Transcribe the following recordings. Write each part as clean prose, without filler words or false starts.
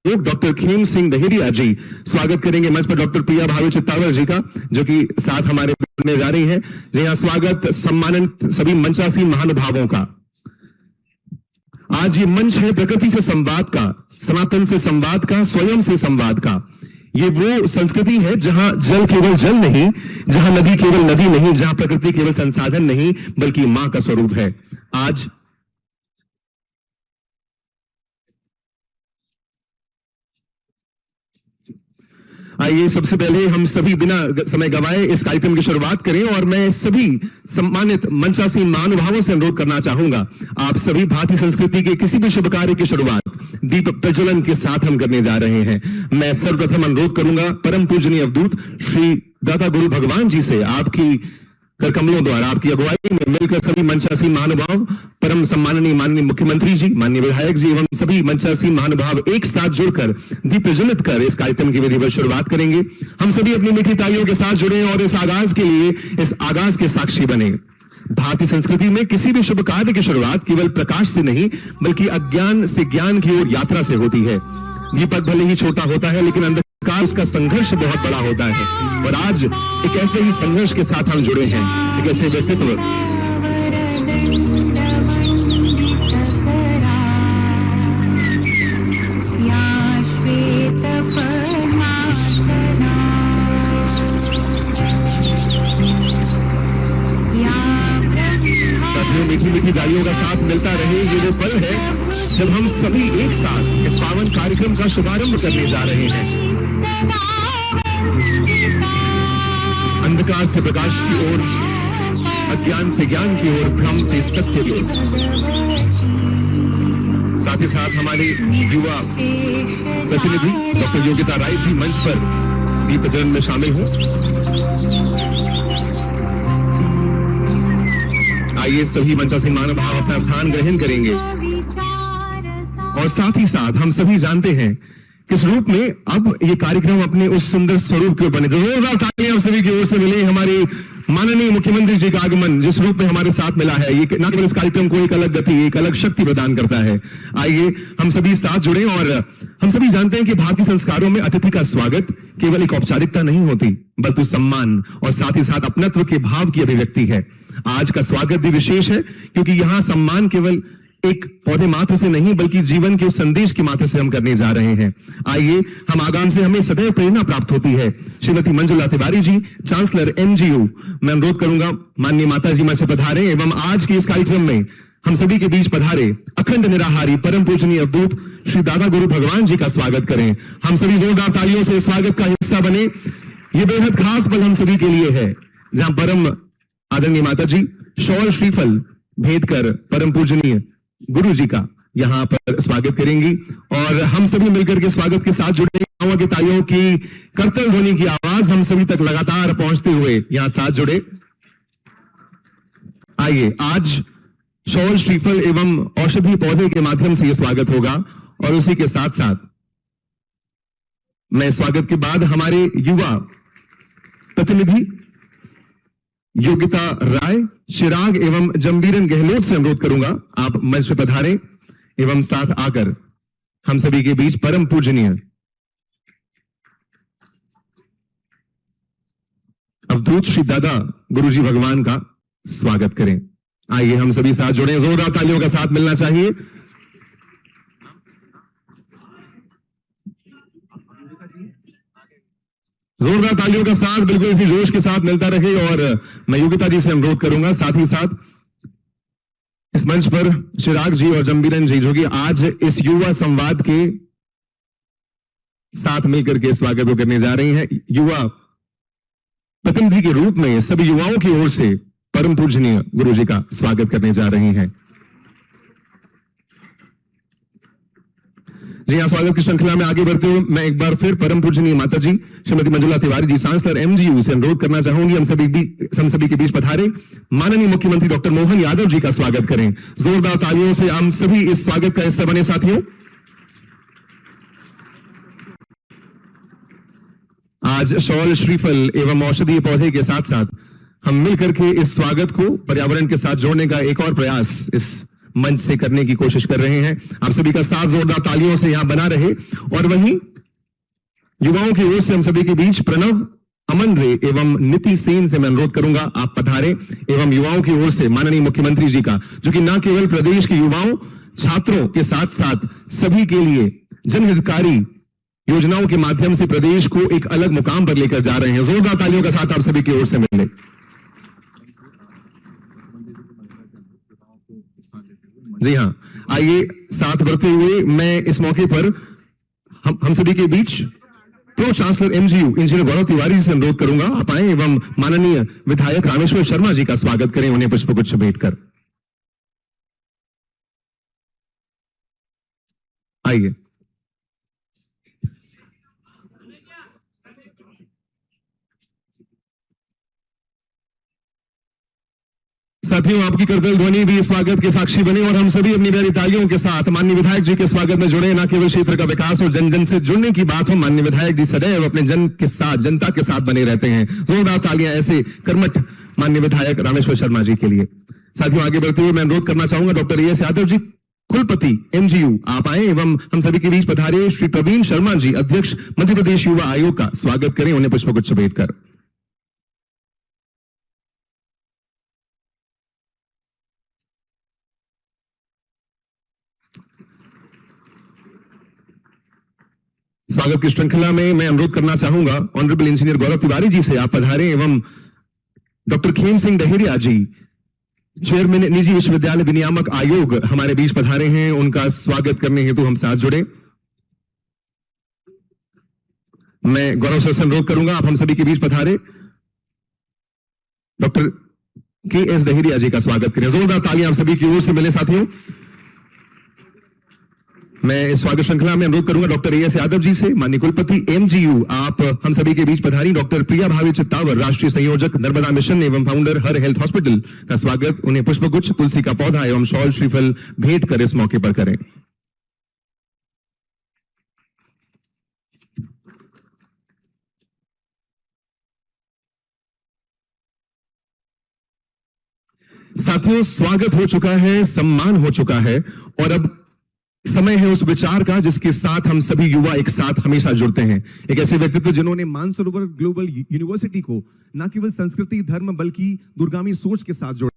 Doctor Khem Singh दहेरिया जी स्वागत करेंगे मंच पर डॉक्टर प्रिया भावे चित्तावर जी का, जो कि साथ हमारे में जा रही हैं। जी हाँ, स्वागत सम्मानित सभी मंचासीन महानुभावों का। आज ये मंच है प्रकृति से संवाद का, सनातन से संवाद का, स्वयं से संवाद का। ये वो संस्कृति है जहां जल केवल जल नहीं, जहां नदी केवल नदी नहीं, जहां प्रकृति केवल संसाधन नहीं बल्कि मां का स्वरूप है। आज आइए सबसे पहले हम सभी बिना समय गवाए इस कार्यक्रम की शुरुआत करें और मैं सभी सम्मानित मंचासीन महानुभावों से अनुरोध करना चाहूंगा, आप सभी भारतीय संस्कृति के किसी भी शुभ कार्य की शुरुआत दीप प्रज्वलन के साथ हम करने जा रहे हैं। मैं सर्वप्रथम अनुरोध करूंगा परम पूजनीय अवधूत श्री दाता गुरु भगवान जी से, आपकी कर कमलों द्वारा, आपकी अगुवाई में मिलकर सभी मंचासीन महानुभाव, परम सम्माननीय माननीय मुख्यमंत्री जी, माननीय विधायक जी एवं सभी मंचासीन महानुभाव एक साथ जुड़कर दीप प्रज्वलित कर इस कार्यक्रम की विधिवत शुरुआत करेंगे। हम सभी अपनी मीठी तालियों के साथ जुड़े और इस आगाज के लिए, इस आगाज के साक्षी बने। भारतीय संस्कृति में किसी भी शुभ कार्य की शुरुआत केवल प्रकाश से नहीं बल्कि अज्ञान से ज्ञान की ओर यात्रा से होती है। दीपक भले ही छोटा होता है लेकिन अंधकार उसका संघर्ष बहुत बड़ा होता है, और आज एक ऐसे ही संघर्ष के साथ हम जुड़े हैं, एक ऐसे व्यक्तित्व मीठी मीठी गालियों का साथ मिलता रहे। ये वो पल है जब हम सभी एक साथ इस पावन कार्यक्रम का शुभारंभ करने जा रहे हैं। अंधकार से प्रकाश की ओर, अज्ञान से ज्ञान की ओर, भ्रम से सत्य की ओर। साथ ही साथ हमारे युवा प्रतिनिधि डॉक्टर योगिता राय जी मंच पर दीप प्रज्वलन में शामिल हो। आइए सभी मंचासीन महानुभाव अपना स्थान ग्रहण करेंगे और साथ ही साथ हम सभी जानते हैं किस रूप में अब ये कार्यक्रम अपने उस सुंदर स्वरूप के बने। जोरदार तालियां आप सभी की ओर से मिले हमारे माननीय मुख्यमंत्री जी का आगमन जिस रूप में हमारे साथ मिला है, ये न केवल इस कार्यक्रम को एक अलग गति, एक अलग शक्ति प्रदान करता है। आइए हम सभी साथ जुड़े और हम सभी जानते हैं कि भारतीय संस्कारों में अतिथि का स्वागत केवल एक औपचारिकता नहीं होती बल्कि सम्मान और साथ ही साथ अपनत्व के भाव की अभिव्यक्ति है। आज का स्वागत भी विशेष है क्योंकि यहां सम्मान केवल एक पौधे मात्र से नहीं बल्कि जीवन के उस संदेश के मात्र से हम करने जा रहे हैं। आइए हम आगान से हमें सदैव प्रेरणा प्राप्त होती है। श्रीमती मंजुला तिवारी जी, चांसलर MGU, मैं अनुरोध करूंगा माननीय माता जी में से पधारे एवं आज के इस कार्यक्रम में हम सभी के बीच पधारे अखंड निराहारी परम पूजनीय अवधूत श्री दाता गुरु भगवान जी का स्वागत करें। हम सभी जोरदार तालियों से स्वागत का हिस्सा बने। ये बेहद खास पल हम सभी के लिए है जहां परम आदरणीय माता जी शॉल श्रीफल भेंट कर परम पूजनीय गुरु जी का यहां पर स्वागत करेंगी और हम सभी मिलकर के स्वागत के साथ जुड़े की तालियों की करतल ध्वनि की आवाज हम सभी तक लगातार पहुंचते हुए यहां साथ जुड़े। आइए आज शॉल श्रीफल एवं औषधि पौधे के माध्यम से यह स्वागत होगा और उसी के साथ साथ मैं स्वागत के बाद हमारे युवा प्रतिनिधि योगिता राय, चिराग एवं जंबीरन गहलोत से अनुरोध करूंगा आप मंच पे पधारें एवं साथ आकर हम सभी के बीच परम पूजनीय अवधूत श्री दादा गुरुजी भगवान का स्वागत करें। आइए हम सभी साथ जुड़े, जोरदार तालियों का साथ मिलना चाहिए। जोरदार तालियों का साथ बिल्कुल इसी जोश के साथ मिलता रहे और मैं योगिता जी से अनुरोध करूंगा साथ ही साथ इस मंच पर चिराग जी और जंबीरन जी जो कि आज इस युवा संवाद के साथ मिलकर के स्वागत करने जा रही हैं। युवा प्रतिनिधि के रूप में सभी युवाओं की ओर से परम पूजनीय गुरु जी का स्वागत करने जा रही हैं। जी हाँ, स्वागत की श्रृंखला में आगे बढ़ते हुए मैं एक बार फिर परम पूजनीय माता जी श्रीमती मंजुला तिवारी जी, चांसलर MGU से अनुरोध करना चाहूंगी हम सभी के बीच पधारे माननीय मुख्यमंत्री डॉक्टर मोहन यादव जी का स्वागत करें। जोरदार तालियों से हम सभी इस स्वागत का हिस्सा बने। साथियों, आज शॉल श्रीफल एवं औषधीय पौधे के साथ साथ हम मिलकर के इस स्वागत को पर्यावरण के साथ जोड़ने का एक और प्रयास इस मंच से करने की कोशिश कर रहे हैं। आप सभी का साथ जोरदार तालियों से यहां बना रहे। और वहीं युवाओं की ओर से हम सभी के बीच प्रणव, अमन रे एवं नीति सेन से मैं अनुरोध करूंगा आप पधारे। एवं युवाओं की ओर से माननीय मुख्यमंत्री जी का, जो कि न केवल प्रदेश के युवाओं छात्रों के साथ साथ सभी के लिए जनहितकारी योजनाओं के माध्यम से प्रदेश को एक अलग मुकाम पर लेकर जा रहे हैं। जोरदार तालियों का साथ आप सभी की ओर से मिले। जी हां, आइए साथ बढ़ते हुए मैं इस मौके पर हम सभी के बीच प्रो चांसलर एमजीयू इंजीनियर गौरव तिवारी से अनुरोध करूंगा आप आए एवं माननीय विधायक रामेश्वर शर्मा जी का स्वागत करें, उन्हें पुष्पगुच्छ भेंट कर। आइए। साथियों, आपकी करतल ध्वनि भी स्वागत के साक्षी बने और हम सभी अपनी प्यारी तालियों के साथ माननीय विधायक जी के स्वागत में जुड़े। न केवल क्षेत्र का विकास और जन जन से जुड़ने की बात हो, माननीय विधायक जी सदैव अपने जन के साथ, जनता के साथ बने रहते हैं। जोरदार तालियां ऐसे कर्मठ माननीय विधायक रामेश्वर शर्मा जी के लिए। साथियों, आगे बढ़ते हुए मैं अनुरोध करना चाहूंगा डॉक्टर एएस यादव जी, कुलपति एमजीयू, आप आए एवं हम सभी के बीच पधारे। श्री प्रवीण शर्मा जी, अध्यक्ष मध्य प्रदेश युवा आयोग का स्वागत करें, उन्हें पुष्पगुच्छ भेंट कर। स्वागत की श्रृंखला में मैं अनुरोध करना चाहूंगा ऑनरेबल इंजीनियर गौरव तिवारी जी से आप पधारे एवं डॉक्टर खेम सिंह डहेरिया जी, चेयरमैन निजी विश्वविद्यालय विनियामक आयोग, हमारे बीच पधारे हैं। उनका स्वागत करने हेतु हम साथ जुड़े। मैं गौरव सर से अनुरोध करूंगा आप हम सभी के बीच पधारे। Doctor KS. डहेरिया जी का स्वागत करें। जोरदार तालियां आप सभी की ओर से मिले। साथियों, मैं इस स्वागत श्रृंखला में अनुरोध करूंगा डॉक्टर एएस यादव जी से, माननीय कुलपति एमजीयू, आप हम सभी के बीच पधारी। डॉक्टर प्रिया भावी चित्तावर, राष्ट्रीय संयोजक नर्मदा मिशन एवं फाउंडर हर हेल्थ हॉस्पिटल का स्वागत, उन्हें पुष्पगुच्छ, तुलसी का पौधा एवं शॉल श्रीफल भेंट कर इस मौके पर करें। साथियों, स्वागत हो चुका है, सम्मान हो चुका है और अब समय है उस विचार का जिसके साथ हम सभी युवा एक साथ हमेशा जुड़ते हैं। एक ऐसे व्यक्तित्व जिन्होंने मानसरोवर ग्लोबल यूनिवर्सिटी को न केवल संस्कृति, धर्म बल्कि दूरगामी सोच के साथ जोड़ा।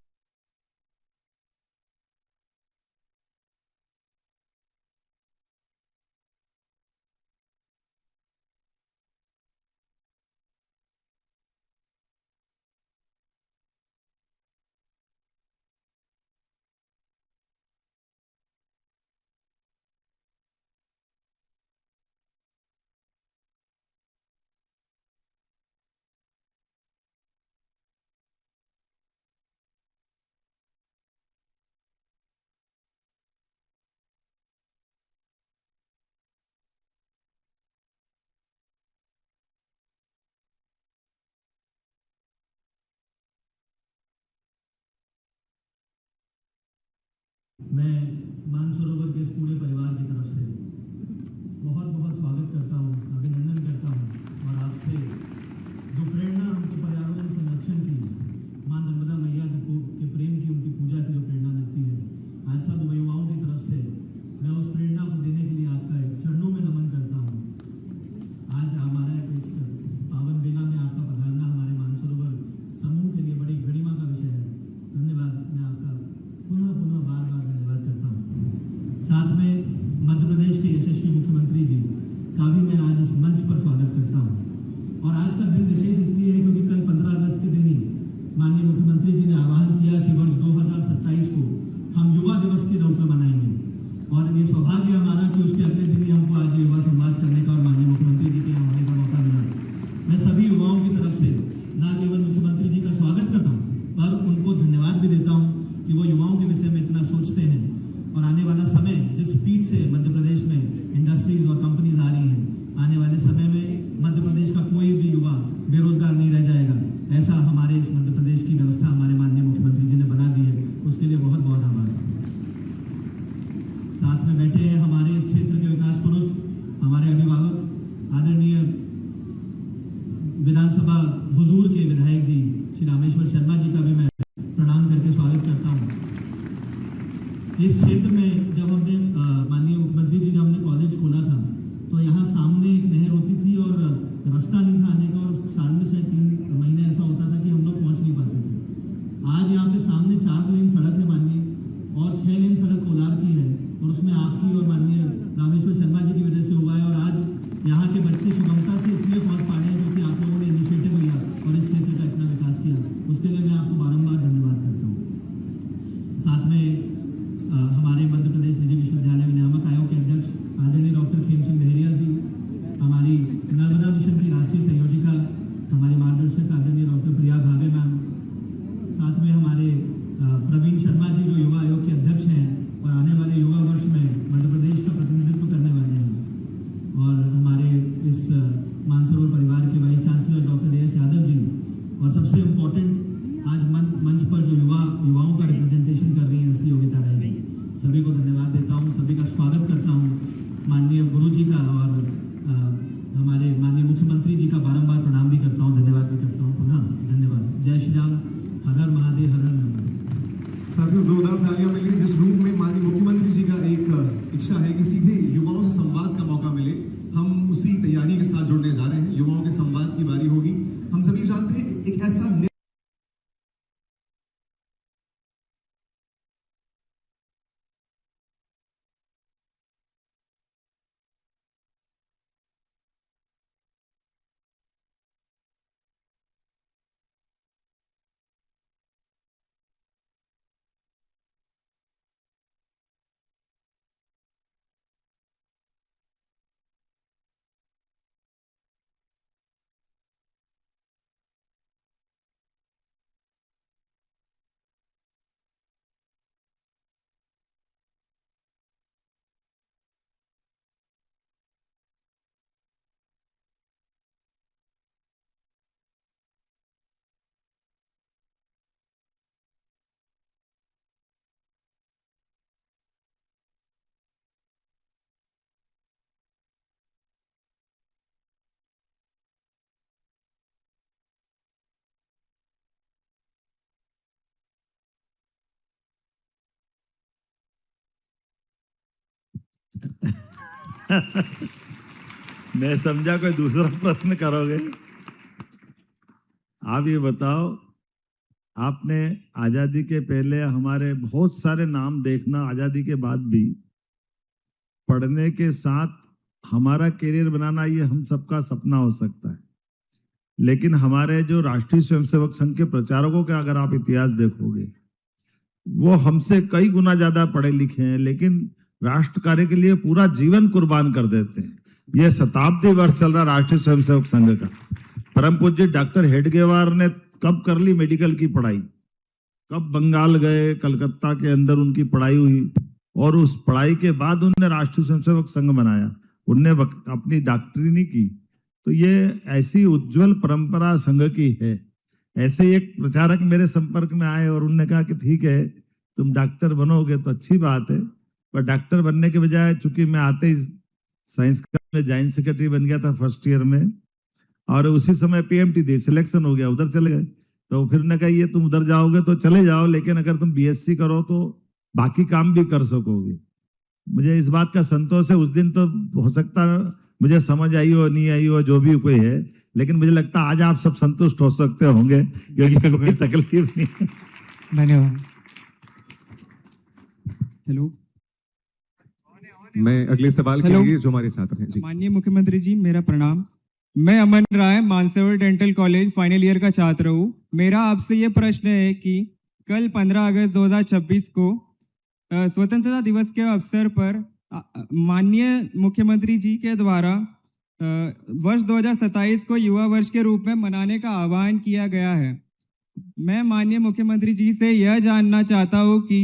मैं मानसरोवर के इस पूरे परिवार की तरफ से बहुत बहुत स्वागत करता हूँ, अभिनंदन करता हूँ और आपसे जो प्रेरणा हमको पर्यावरण संरक्षण की, मां नर्मदा मैया के प्रेम की, उनकी पूजा की जो प्रेरणा मिलती है, आज सब युवाओं की तरफ से मैं उस प्रेरणा को देने के लिए आपका चरणों में नमन करता हूँ। आज हमारा इस पावन बेला में आपका पधारना हमारे मानसरोवर समूह के लिए बड़ी गरिमा का विषय है। धन्यवाद, मैं आपका पुनः पुनः बार बार धन्यवाद करता हूँ। साथ में मध्य प्रदेश के यशस्वी मुख्यमंत्री जी का भी मैं आज इस मंच पर स्वागत करता हूँ। और आज का दिन विशेष इसलिए है क्योंकि कल 15 अगस्त के दिन ही माननीय मुख्यमंत्री जी ने आह्वान किया कि वर्ष 2027 को हम युवा दिवस के रूप में मनाएंगे और ये सौभाग्य हमारा कि उसके अगले दिन ही हमको आज युवा संवाद करने का और माननीय मुख्यमंत्री जी के यहाँ होने का मौका मिला। मैं सभी युवाओं की तरफ से न केवल मुख्यमंत्री जी का स्वागत करता हूँ पर उनको धन्यवाद भी देता हूँ कि वो युवाओं के विषय में इतना सोचते हैं और आने वाला समय जिस स्पीड से मध्य प्रदेश में इंडस्ट्रीज और कंपनीज आ रही हैं, आने वाले समय में मध्य प्रदेश का कोई भी युवा बेरोजगार नहीं रह जाएगा। ऐसा हमारे इस मध्य प्रदेश की व्यवस्था हमारे माननीय मुख्यमंत्री जी ने बना दी है, उसके लिए बहुत बहुत आभार। साथ में बैठे हैं हमारे इस क्षेत्र के विकास पुरुष, हमारे अभिभावक आदरणीय विधानसभा हुजूर के विधायक जी श्री रामेश्वर शर्मा जी का भी मैं प्रणाम करके स्वागत करता हूं। इस सामने एक नहर होती थी और रास्ता नहीं था आने का, और साल में शायद 3 महीने ऐसा होता था कि हम लोग पहुंच नहीं पाते थे। आज यहाँ पे सामने 4 लेन सड़क है माननीय, और 6 लेन सड़क कोलार की है, और उसमें आपकी और माननीय रामेश्वर शर्मा जी की वजह से हुआ है। और आज यहाँ के बच्चे सुगमता से इसलिए पहुँच पा रहे हैं क्योंकि आप लोगों ने इनिशिएटिव लिया और इस क्षेत्र का इतना विकास किया, उसके लिए मैं आपको बारंबार धन्यवाद करता हूँ। साथ में हमारे मध्य प्रदेश निजी विश्वविद्यालय विनियामक आयोग के अध्यक्ष आदरणीय डॉक्टर खेम सिंह बहेरिया जी, हमारी नर्मदा मिशन की राष्ट्रीय संयोजिका, हमारी मार्गदर्शक आदरणीय डॉक्टर प्रिया भावे मैम, साथ में हमारे प्रवीण शर्मा जी जो युवा आयोग के अध्यक्ष हैं और आने वाले युवा वर्ष में मध्य प्रदेश का प्रतिनिधित्व करने वाले हैं, और हमारे इस मानसरोवर परिवार के vice chancellor doctor S Yadav ji, और सबसे इम्पोर्टेंट आज मंच पर जो युवाओं का रिप्रेजेंटेशन कर रही हैं श्री योगिता राय जी, सभी को धन्यवाद देता हूँ, सभी का स्वागत करता हूँ। माननीय गुरु जी का और हमारे माननीय मुख्यमंत्री जी का बारंबार प्रणाम भी करता हूँ, धन्यवाद भी करता हूँ। पुनः धन्यवाद। जय श्री राम, हर हर महादेव, हर हर नर्मदे। साथियों, जोरदार तालियां मिली। जिस रूप में माननीय मुख्यमंत्री जी का एक इच्छा है कि सीधे युवाओं से संवाद का मौका मिले, हम उसी तैयारी के साथ जुड़ने जा रहे हैं। युवाओं के संवाद की बारी होगी। हम सभी जानते हैं एक ऐसा मैं समझा कोई दूसरा प्रश्न करोगे। आप ये बताओ, आपने आजादी के पहले हमारे बहुत सारे नाम देखना, आजादी के बाद भी पढ़ने के साथ हमारा करियर बनाना ये हम सबका सपना हो सकता है, लेकिन हमारे जो राष्ट्रीय स्वयंसेवक संघ के प्रचारकों का अगर आप इतिहास देखोगे, वो हमसे कई गुना ज्यादा पढ़े लिखे हैं, लेकिन राष्ट्र कार्य के लिए पूरा जीवन कुर्बान कर देते हैं। यह शताब्दी वर्ष चल रहा राष्ट्रीय स्वयंसेवक संघ का। परम पूज्य डॉक्टर हेडगेवार ने कब कर ली मेडिकल की पढ़ाई, कब बंगाल गए, कलकत्ता के अंदर उनकी पढ़ाई हुई, और उस पढ़ाई के बाद उन्होंने राष्ट्रीय स्वयंसेवक संघ बनाया। उनने अपनी डॉक्टरी नहीं की। तो ये ऐसी उज्जवल परंपरा संघ की है। ऐसे एक प्रचारक मेरे संपर्क में आए और उन्होंने कहा कि ठीक है, तुम डॉक्टर बनोगे तो अच्छी बात है, पर डॉक्टर बनने के बजाय, चूंकि मैं आते ही साइंस में जॉइंट सेक्रेटरी बन गया था फर्स्ट ईयर में, और उसी समय पीएमटी दी, सिलेक्शन हो गया, उधर चले गए। तो फिर ने कहा ये तुम उधर जाओगे तो चले जाओ, लेकिन अगर तुम बीएससी करो तो बाकी काम भी कर सकोगे। मुझे इस बात का संतोष है। उस दिन तो हो सकता है मुझे समझ आई हो, नहीं आई हो, जो भी कोई है, लेकिन मुझे लगता है आज आप सब संतुष्ट हो सकते होंगे, क्योंकि कोई तकलीफ नहीं है। धन्यवाद। हेलो, मैं अगले सवाल के लिए जो हमारे छात्र हैं जी। माननीय मुख्यमंत्री जी, मेरा प्रणाम। मैं Aman Rai, Mansarovar dental college final year का छात्र हूँ। मेरा आपसे ये प्रश्न है कि कल 15 अगस्त 2026 को स्वतंत्रता दिवस के अवसर पर माननीय मुख्यमंत्री जी के द्वारा वर्ष 2027 को युवा वर्ष के रूप में मनाने का आह्वान किया गया है। मैं माननीय मुख्यमंत्री जी से यह जानना चाहता हूँ कि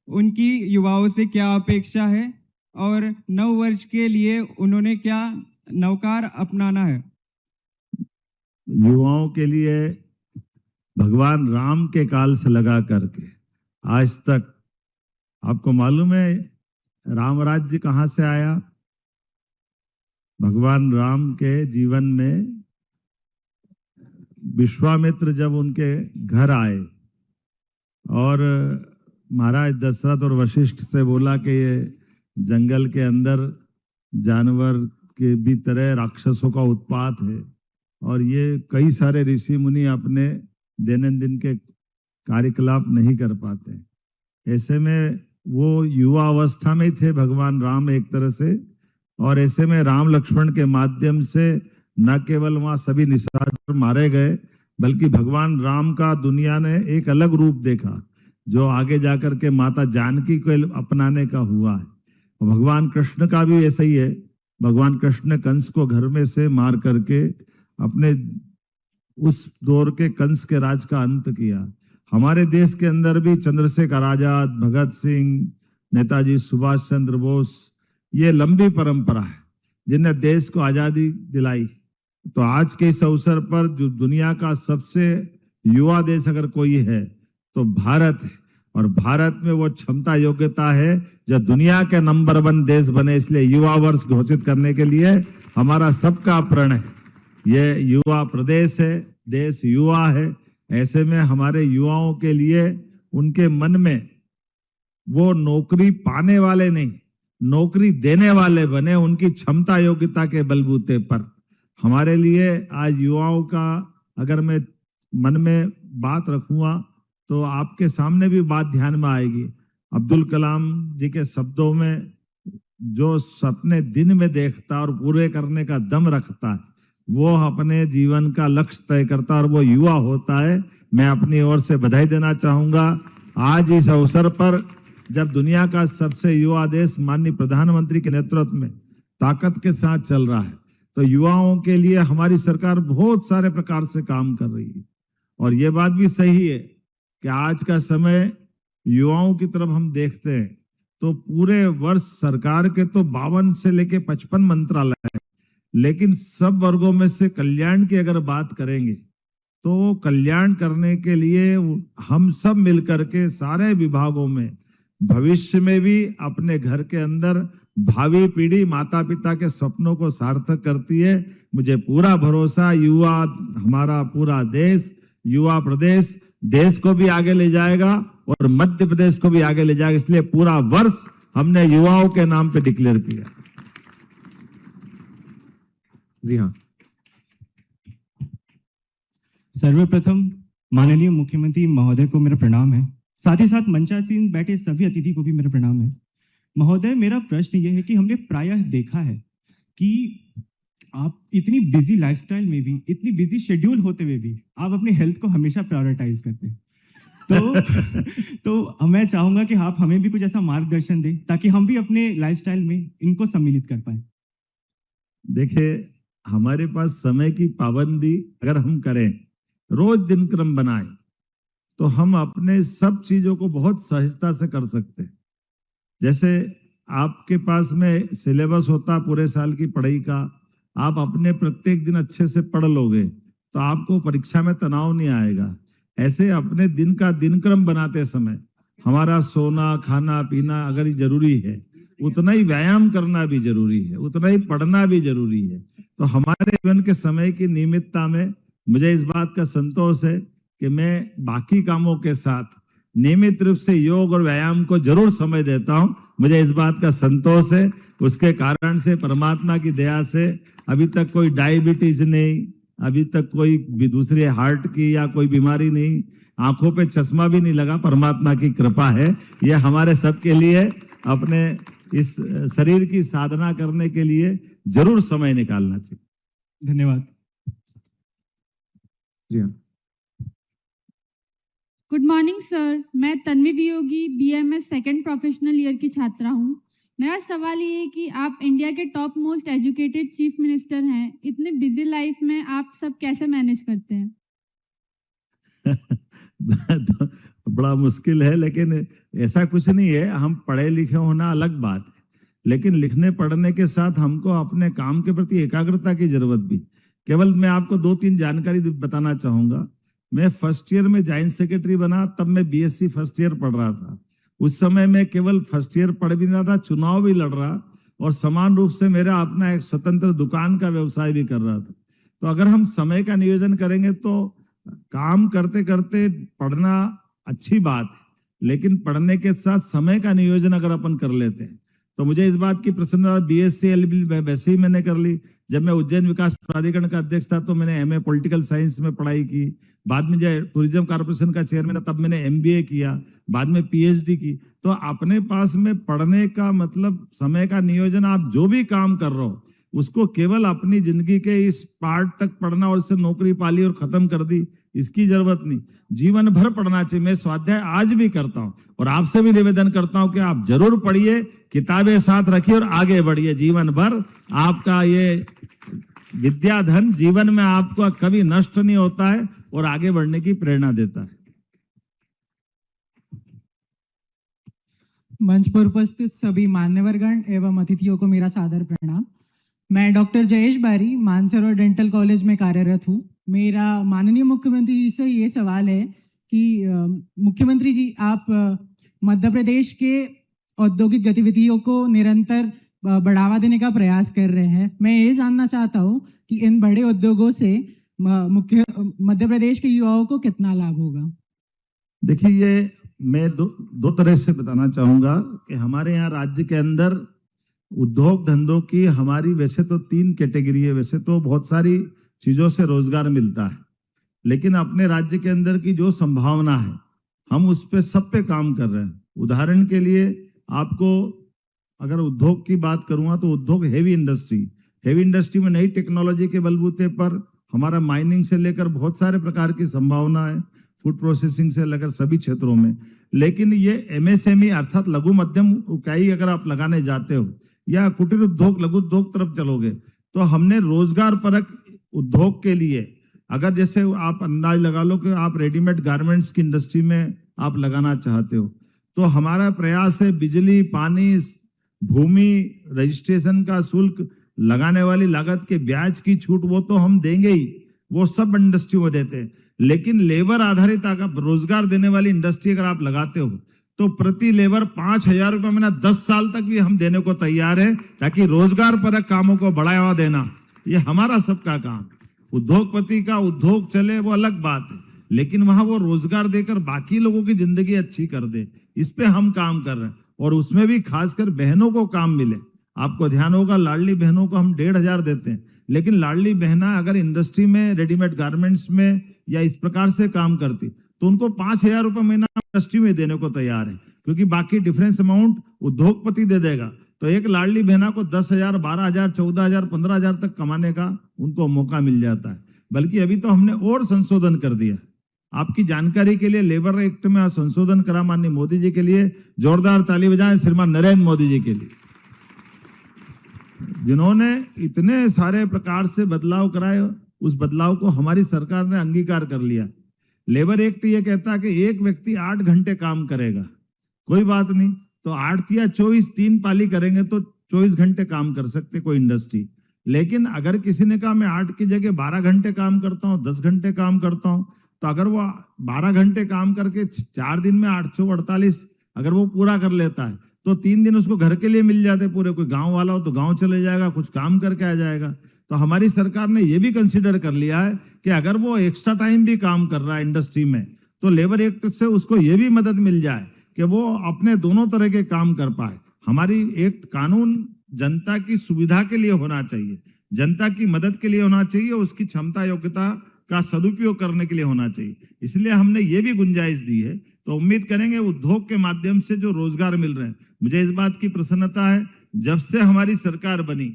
उनकी युवाओं से क्या अपेक्षा है और नव वर्ष के लिए उन्होंने क्या नवकार अपनाना है। युवाओं के लिए भगवान राम के काल से लगा करके आज तक, आपको मालूम है राम राज्य कहाँ से आया? भगवान राम के जीवन में विश्वामित्र जब उनके घर आए और महाराज दशरथ और वशिष्ठ से बोला कि ये जंगल के अंदर जानवर के भी तरह राक्षसों का उत्पात है और ये कई सारे ऋषि मुनि अपने दैनंदिन के कार्यकलाप नहीं कर पाते। ऐसे में वो युवा अवस्था में ही थे भगवान राम एक तरह से, और ऐसे में राम लक्ष्मण के माध्यम से न केवल वहां सभी निशाचर मारे गए, बल्कि भगवान राम का दुनिया ने एक अलग रूप देखा जो आगे जाकर के माता जानकी को अपनाने का हुआ है। और भगवान कृष्ण का भी ऐसा ही है। भगवान कृष्ण ने कंस को घर में से मार करके अपने उस दौर के कंस के राज का अंत किया। हमारे देश के अंदर भी चंद्रशेखर आजाद, भगत सिंह, नेताजी सुभाष चंद्र बोस, ये लंबी परंपरा है जिन्हें देश को आजादी दिलाई। तो आज के इस अवसर पर जो दुनिया का सबसे युवा देश अगर कोई है तो भारत है, और भारत में वो क्षमता योग्यता है जो दुनिया के नंबर 1 देश बने। इसलिए युवा वर्ष घोषित करने के लिए हमारा सबका प्रण है। ये युवा प्रदेश है, देश युवा है। ऐसे में हमारे युवाओं के लिए उनके मन में वो नौकरी पाने वाले नहीं, नौकरी देने वाले बने, उनकी क्षमता योग्यता के बलबूते पर। हमारे लिए आज युवाओं का अगर मैं मन में बात रखूंगा तो आपके सामने भी बात ध्यान में आएगी। अब्दुल कलाम जी के शब्दों में, जो सपने दिन में देखता और पूरे करने का दम रखता है वो अपने जीवन का लक्ष्य तय करता और वो युवा होता है। मैं अपनी ओर से बधाई देना चाहूंगा। आज इस अवसर पर जब दुनिया का सबसे युवा देश माननीय प्रधानमंत्री के नेतृत्व में ताकत के साथ चल रहा है, तो युवाओं के लिए हमारी सरकार बहुत सारे प्रकार से काम कर रही है। और ये बात भी सही है कि आज का समय युवाओं की तरफ हम देखते हैं तो पूरे वर्ष सरकार के तो 52 से लेके 55 मंत्रालय है, लेकिन सब वर्गों में से कल्याण की अगर बात करेंगे तो कल्याण करने के लिए हम सब मिलकर के सारे विभागों में भविष्य में भी अपने घर के अंदर भावी पीढ़ी माता पिता के सपनों को सार्थक करती है। मुझे पूरा भरोसा युवा, हमारा पूरा देश, युवा प्रदेश देश को भी आगे ले जाएगा और मध्य प्रदेश को भी आगे ले जाएगा। इसलिए पूरा वर्ष हमने युवाओं के नाम पे डिक्लेयर किया। जी हाँ, सर्वप्रथम माननीय मुख्यमंत्री महोदय को मेरा प्रणाम है। साथ ही साथ मंचासीन बैठे सभी अतिथि को भी मेरा प्रणाम है। महोदय, मेरा प्रश्न यह है कि हमने प्रायः देखा है कि आप इतनी बिजी लाइफस्टाइल में भी, इतनी बिजी शेड्यूल होते हुए भी आप अपनी हेल्थ को हमेशा प्रायोरिटाइज करते हैं। तो मैं चाहूंगा कि आप हमें भी कुछ ऐसा मार्गदर्शन दें ताकि हम भी अपने लाइफस्टाइल में इनको सम्मिलित कर पाए। देखिए, हमारे पास समय की पाबंदी अगर हम करें, रोज दिनक्रम बनाएं, तो हम अपने सब चीजों को बहुत सहजता से कर सकते हैं। जैसे आपके पास में सिलेबस होता पूरे साल की पढ़ाई का, आप अपने प्रत्येक दिन अच्छे से पढ़ लोगे तो आपको परीक्षा में तनाव नहीं आएगा। ऐसे अपने दिन का दिनक्रम बनाते समय हमारा सोना, खाना, पीना अगर जरूरी है, उतना ही व्यायाम करना भी जरूरी है, उतना ही पढ़ना भी जरूरी है। तो हमारे जीवन के समय की नियमितता में मुझे इस बात का संतोष है कि मैं बाकी कामों के साथ नियमित रूप से योग और व्यायाम को जरूर समय देता हूं। मुझे इस बात का संतोष है। उसके कारण से परमात्मा की दया से अभी तक कोई डायबिटीज नहीं, अभी तक कोई भी दूसरी हार्ट की या कोई बीमारी नहीं, आंखों पे चश्मा भी नहीं लगा। परमात्मा की कृपा है। यह हमारे सबके लिए अपने इस शरीर की साधना करने के लिए जरूर समय निकालना चाहिए। धन्यवाद। जी हाँ। गुड मॉर्निंग सर, मैं Tanvi Viyogi BMS second professional year की छात्रा हूँ। मेरा सवाल ये है कि आप इंडिया के top most educated chief minister हैं, इतने बिजी लाइफ में आप सब कैसे मैनेज करते हैं? तो बड़ा मुश्किल है, लेकिन ऐसा कुछ नहीं है। हम पढ़े लिखे होना अलग बात है, लेकिन लिखने पढ़ने के साथ हमको अपने काम के प्रति एकाग्रता की जरूरत भी। केवल मैं आपको 2-3 जानकारी बताना चाहूंगा। मैं फर्स्ट ईयर में जॉइंट सेक्रेटरी बना, तब मैं BSc फर्स्ट ईयर पढ़ रहा था। उस समय मैं केवल फर्स्ट ईयर पढ़ भी नहीं रहा था, चुनाव भी लड़ रहा और समान रूप से मेरा अपना एक स्वतंत्र दुकान का व्यवसाय भी कर रहा था। तो अगर हम समय का नियोजन करेंगे तो काम करते करते पढ़ना अच्छी बात है, लेकिन पढ़ने के साथ समय का नियोजन अगर अपन कर लेते हैं तो मुझे इस बात की प्रसन्नता, बीएससी एलबी वैसे ही मैंने कर ली। जब मैं उज्जैन विकास प्राधिकरण का अध्यक्ष था तो मैंने एमए पॉलिटिकल साइंस में पढ़ाई की। बाद में जब टूरिज्म कॉर्पोरेशन का चेयरमैन तब मैंने एमबीए किया, बाद में पीएचडी की। तो अपने पास में पढ़ने का मतलब समय का नियोजन, आप जो भी काम कर रहे हो उसको केवल अपनी जिंदगी के इस पार्ट तक पढ़ना और उससे नौकरी पाली और खत्म कर दी, इसकी जरूरत नहीं। जीवन भर पढ़ना चाहिए। मैं स्वाध्याय आज भी करता हूं और आपसे भी निवेदन करता हूं कि आप जरूर पढ़िए, किताबें साथ रखिए और आगे बढ़िए। जीवन भर आपका ये विद्याधन जीवन में आपको कभी नष्ट नहीं होता है और आगे बढ़ने की प्रेरणा देता है। मंच पर उपस्थित सभी मान्यवरगण एवं अतिथियों को मेरा सादर प्रणाम। मैं डॉक्टर जयेश बारी मानसरोवर डेंटल कॉलेज में कार्यरत हूँ। मेरा माननीय मुख्यमंत्री जी से ये सवाल है कि मुख्यमंत्री जी, आप मध्य प्रदेश के औद्योगिक गतिविधियों को निरंतर बढ़ावा देने का प्रयास कर रहे हैं। मैं ये जानना चाहता हूँ कि इन बड़े उद्योगों से मध्य प्रदेश के युवाओं को कितना लाभ होगा। देखिए, ये मैं दो तरह से बताना चाहूंगा कि हमारे यहाँ राज्य के अंदर उद्योग धंधों की हमारी वैसे तो 3 कैटेगरी है। वैसे तो बहुत सारी चीजों से रोजगार मिलता है, लेकिन अपने राज्य के अंदर की जो संभावना है हम उस पे सब पे काम कर रहे हैं। उदाहरण के लिए आपको अगर उद्योग की बात करूंगा तो उद्योग हेवी इंडस्ट्री में नई टेक्नोलॉजी के बलबूते पर हमारा माइनिंग से लेकर बहुत सारे प्रकार की संभावना है, फूड प्रोसेसिंग से लेकर सभी क्षेत्रों में। लेकिन ये एमएसएमई अर्थात लघु मध्यम इकाई अगर आप लगाने जाते हो या कुटीर उद्योग लघु उद्योग तरफ चलोगे तो हमने रोजगार परक उद्योग के लिए, अगर जैसे आप अंदाज लगा लो कि आप रेडीमेड गारमेंट्स की इंडस्ट्री में आप लगाना चाहते हो तो हमारा प्रयास है बिजली, पानी, भूमि, रजिस्ट्रेशन का शुल्क, लगाने वाली लागत के ब्याज की छूट वो तो हम देंगे ही, वो सब इंडस्ट्री में देते हैं। लेकिन लेबर आधारित अगर रोजगार देने वाली इंडस्ट्री अगर आप लगाते हो तो प्रति लेबर 5,000 रुपये महीना 10 साल तक भी हम देने को तैयार है, ताकि रोजगार परक कामों को बढ़ावा देना ये हमारा सबका काम। उद्योगपति का उद्योग चले वो अलग बात है, लेकिन वहां वो रोजगार देकर बाकी लोगों की जिंदगी अच्छी कर दे, इस पे हम काम कर रहे हैं। और उसमें भी खासकर बहनों को काम मिले। आपको ध्यान होगा लाडली बहनों को हम 1,500 देते हैं, लेकिन लाडली बहना अगर इंडस्ट्री में रेडीमेड गारमेंट्स में या इस प्रकार से काम करती तो उनको 5,000 रुपये महीना इंडस्ट्री में देने को तैयार है, क्योंकि बाकी डिफरेंस अमाउंट उद्योगपति दे देगा। तो एक लाडली बहना को 10,000, 12,000, 14,000, 15,000 तक कमाने का उनको मौका मिल जाता है। बल्कि अभी तो हमने और संशोधन कर दिया। आपकी जानकारी के लिए लेबर एक्ट में संशोधन करा माननीय मोदी जी के लिए, जोरदार ताली बजाएं श्रीमान नरेंद्र मोदी जी के लिए, जिन्होंने इतने सारे प्रकार से बदलाव कराए। उस बदलाव को हमारी सरकार ने अंगीकार कर लिया। लेबर एक्ट ये कहता है कि एक व्यक्ति 8 घंटे काम करेगा, कोई बात नहीं, तो 8 या 24 3 पाली करेंगे तो 24 घंटे काम कर सकते कोई इंडस्ट्री। लेकिन अगर किसी ने कहा मैं 8 की जगह 12 घंटे काम करता हूँ, 10 घंटे काम करता हूँ, तो अगर वो 12 घंटे काम करके 4 दिन में 848 अगर वो पूरा कर लेता है तो 3 दिन उसको घर के लिए मिल जाते पूरे। कोई गांव वाला हो तो गांव चले जाएगा, कुछ काम करके आ जाएगा। तो हमारी सरकार ने ये भी कंसीडर कर लिया है कि अगर वो एक्स्ट्रा टाइम भी काम कर रहा है इंडस्ट्री में तो लेबर एक्ट से उसको ये भी मदद मिल जाए कि वो अपने दोनों तरह के काम कर पाए। हमारी एक्ट कानून जनता की सुविधा के लिए होना चाहिए, जनता की मदद के लिए होना चाहिए, उसकी क्षमता योग्यता का सदुपयोग करने के लिए होना चाहिए। इसलिए हमने ये भी गुंजाइश दी है। तो उम्मीद करेंगे उद्योग के माध्यम से जो रोजगार मिल रहे हैं, मुझे इस बात की प्रसन्नता है जब से हमारी सरकार बनी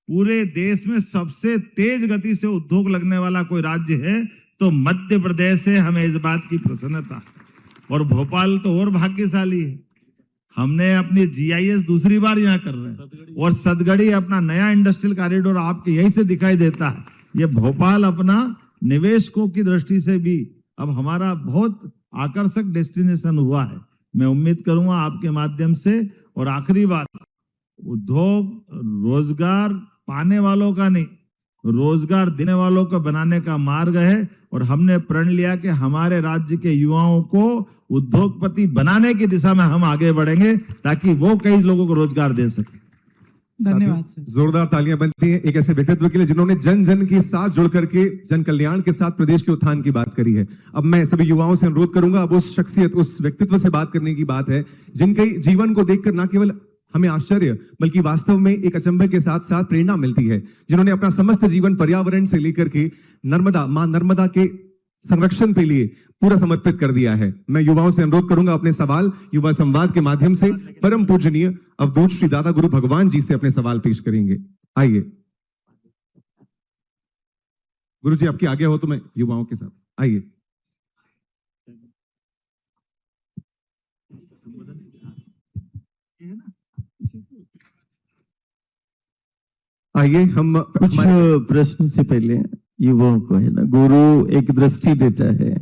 पूरे देश में सबसे तेज गति से उद्योग लगने वाला कोई राज्य है तो मध्य प्रदेश है। हमें इस बात की प्रसन्नता है। और भोपाल तो और भाग्यशाली है, हमने अपनी GIS दूसरी बार यहाँ कर रहे हैं और सदगड़ी अपना नया इंडस्ट्रियल कॉरिडोर आपके यहीं से दिखाई देता है। ये भोपाल अपना निवेशकों की दृष्टि से भी अब हमारा बहुत आकर्षक डेस्टिनेशन हुआ है। मैं उम्मीद करूंगा आपके माध्यम से। और आखिरी बात, उद्योग रोजगार पाने वालों का नहीं, रोजगार देने वालों को बनाने का मार्ग है। और हमने प्रण लिया कि हमारे राज्य के युवाओं को उद्योगपति बनाने की दिशा में हम आगे बढ़ेंगे ताकि वो कई लोगों को रोजगार दे सके। धन्यवाद सर। जोरदार तालियां बनती हैं एक ऐसे व्यक्तित्व के लिए जिन्होंने जन जन के साथ जुड़ करके जन कल्याण के साथ प्रदेश के उत्थान की बात करी है। अब मैं सभी युवाओं से अनुरोध करूंगा, अब उस शख्सियत, उस व्यक्तित्व से बात करने की बात है जिनके जीवन को देखकर ना केवल हमें आश्चर्य बल्कि वास्तव में एक अचंभे के साथ साथ प्रेरणा मिलती है, जिन्होंने अपना समस्त जीवन पर्यावरण से लेकर के मां नर्मदा के संरक्षण के लिए पूरा समर्पित कर दिया है। मैं युवाओं से अनुरोध करूंगा अपने सवाल युवा संवाद के माध्यम से परम पूजनीय अवधूत श्री दादा गुरु भगवान जी से अपने सवाल पेश करेंगे। आइए गुरु जी, आपकी आज्ञा हो तो मैं युवाओं के साथ। आइए आइए हम कुछ प्रश्न से पहले युवाओं को है ना, गुरु एक दृष्टि देता है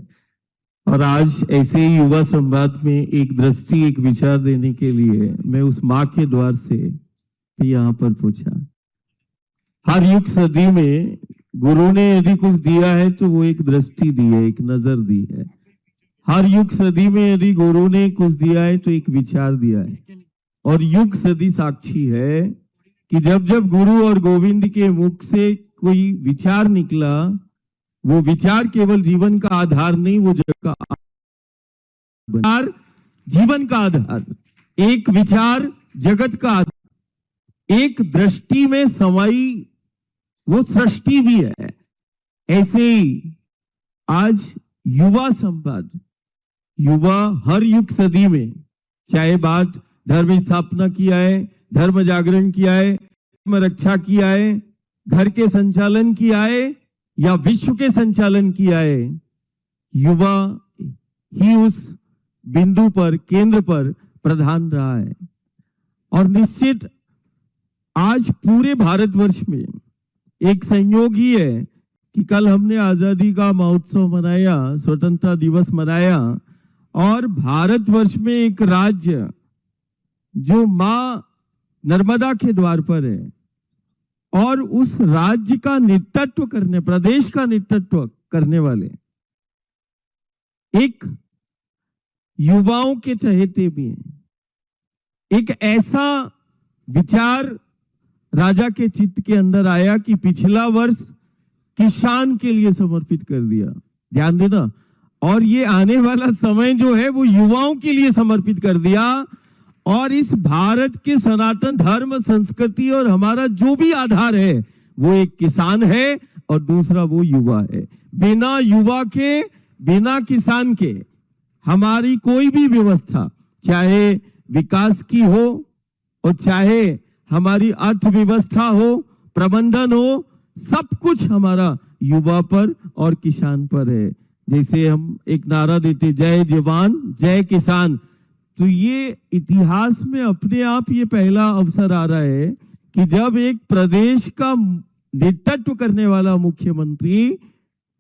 और आज ऐसे ही युवा संवाद में एक दृष्टि एक विचार देने के लिए मैं उस माँ के द्वार से यहाँ पर पूछा। हर युग सदी में गुरु ने यदि कुछ दिया है तो वो एक दृष्टि दी है, एक नजर दी है। हर युग सदी में यदि गुरु ने कुछ दिया है तो एक विचार दिया है, और युग सदी साक्षी है कि जब जब गुरु और गोविंद के मुख से कोई विचार निकला, वो विचार केवल जीवन का आधार नहीं, वो जग का आधार, जीवन का आधार। एक विचार जगत का आधार, एक दृष्टि में समाई वो सृष्टि भी है। ऐसे ही आज युवा संवाद, युवा हर युग सदी में, चाहे बात धर्म स्थापना किया है, धर्म जागरण किया है, धर्म रक्षा किया है, घर के संचालन किया है या विश्व के संचालन किया है, युवा ही उस बिंदु पर, केंद्र पर प्रधान रहा है। और निश्चित आज पूरे भारतवर्ष में एक संयोग ही है कि कल हमने आजादी का महोत्सव मनाया, स्वतंत्रता दिवस मनाया, और भारतवर्ष में एक राज्य जो मां नर्मदा के द्वार पर है और उस राज्य का नेतृत्व करने, प्रदेश का नेतृत्व करने वाले एक युवाओं के चहेते भी हैं। एक ऐसा विचार राजा के चित्त के अंदर आया कि पिछला वर्ष किसान के लिए समर्पित कर दिया, ध्यान देना, और ये आने वाला समय जो है वो युवाओं के लिए समर्पित कर दिया। और इस भारत के सनातन धर्म, संस्कृति और हमारा जो भी आधार है वो एक किसान है और दूसरा वो युवा है। बिना युवा के, बिना किसान के हमारी कोई भी व्यवस्था, चाहे विकास की हो और चाहे हमारी अर्थव्यवस्था हो, प्रबंधन हो, सब कुछ हमारा युवा पर और किसान पर है। जैसे हम एक नारा देते, जय जवान जय किसान, तो ये इतिहास में अपने आप ये पहला अवसर आ रहा है कि जब एक प्रदेश का नेतृत्व करने वाला मुख्यमंत्री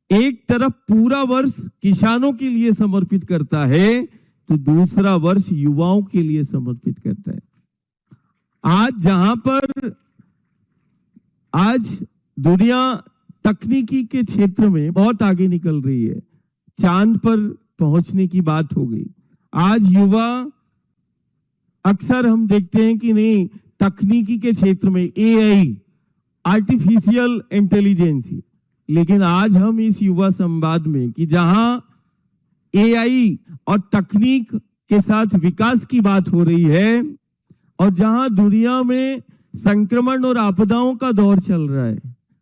एक तरफ पूरा वर्ष किसानों के लिए समर्पित करता है तो दूसरा वर्ष युवाओं के लिए समर्पित करता है। आज जहां पर आज दुनिया तकनीकी के क्षेत्र में बहुत आगे निकल रही है, चांद पर पहुंचने की बात हो गई, आज युवा, अक्सर हम देखते हैं कि नहीं, तकनीकी के क्षेत्र में एआई, आर्टिफिशियल इंटेलिजेंस, लेकिन आज हम इस युवा संवाद में कि जहां एआई और तकनीक के साथ विकास की बात हो रही है और जहां दुनिया में संक्रमण और आपदाओं का दौर चल रहा है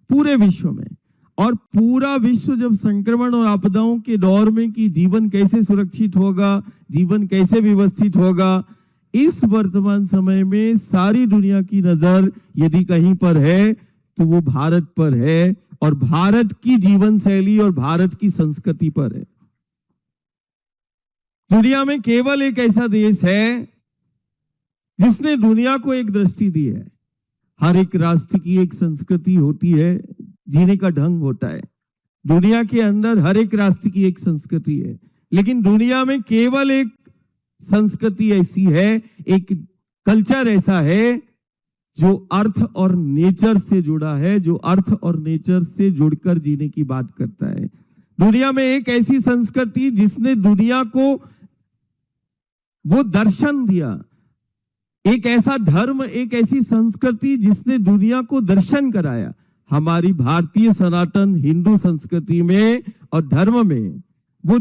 पूरे विश्व में, और पूरा विश्व जब संक्रमण और आपदाओं के दौर में कि जीवन कैसे सुरक्षित होगा, जीवन कैसे व्यवस्थित होगा, इस वर्तमान समय में सारी दुनिया की नजर यदि कहीं पर है तो वो भारत पर है और भारत की जीवन शैली और भारत की संस्कृति पर है। दुनिया में केवल एक ऐसा देश है जिसने दुनिया को एक दृष्टि दी है। हर एक राष्ट्र की एक संस्कृति होती है, जीने का ढंग होता है। दुनिया के अंदर हर एक राष्ट्र की एक संस्कृति है, लेकिन दुनिया में केवल एक संस्कृति ऐसी है, एक कल्चर ऐसा है जो अर्थ और नेचर से जुड़ा है, जो अर्थ और नेचर से जुड़कर जीने की बात करता है। दुनिया में एक ऐसी संस्कृति जिसने दुनिया को वो दर्शन दिया, एक ऐसा धर्म, एक ऐसी संस्कृति जिसने दुनिया को दर्शन कराया। हमारी भारतीय सनातन हिंदू संस्कृति में और धर्म में वो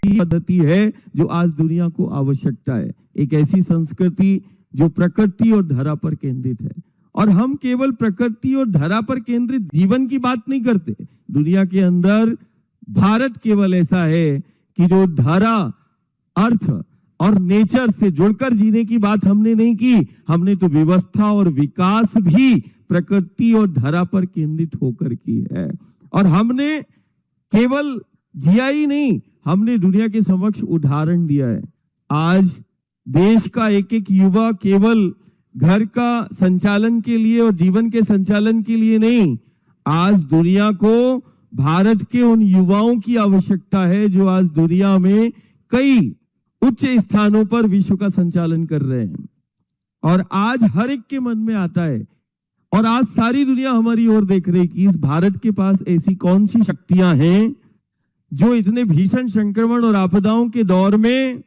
पद्धति है जो आज दुनिया को आवश्यकता है। एक ऐसी संस्कृति जो प्रकृति और धरा पर केंद्रित है। और हम केवल प्रकृति और धरा पर केंद्रित जीवन की बात नहीं करते। दुनिया के अंदर भारत केवल ऐसा है कि जो धरा, अर्थ और नेचर से जुड़कर जीने की बात हमने नहीं की। हमने तो व्यवस्था और विकास भी प्रकृति और धरा पर केंद्रित होकर की है। और हमने केवल जिया ही नहीं, हमने दुनिया के समक्ष उदाहरण दिया है। आज देश का एक एक युवा केवल घर का संचालन के लिए और जीवन के संचालन के लिए नहीं, आज दुनिया को भारत के उन युवाओं की आवश्यकता है जो आज दुनिया में कई उच्च स्थानों पर विश्व का संचालन कर रहे हैं। और आज हर एक के मन में आता है, और आज सारी दुनिया हमारी ओर देख रही कि इस भारत के पास ऐसी कौन सी शक्तियां हैं जो इतने भीषण संक्रमण और आपदाओं के दौर में,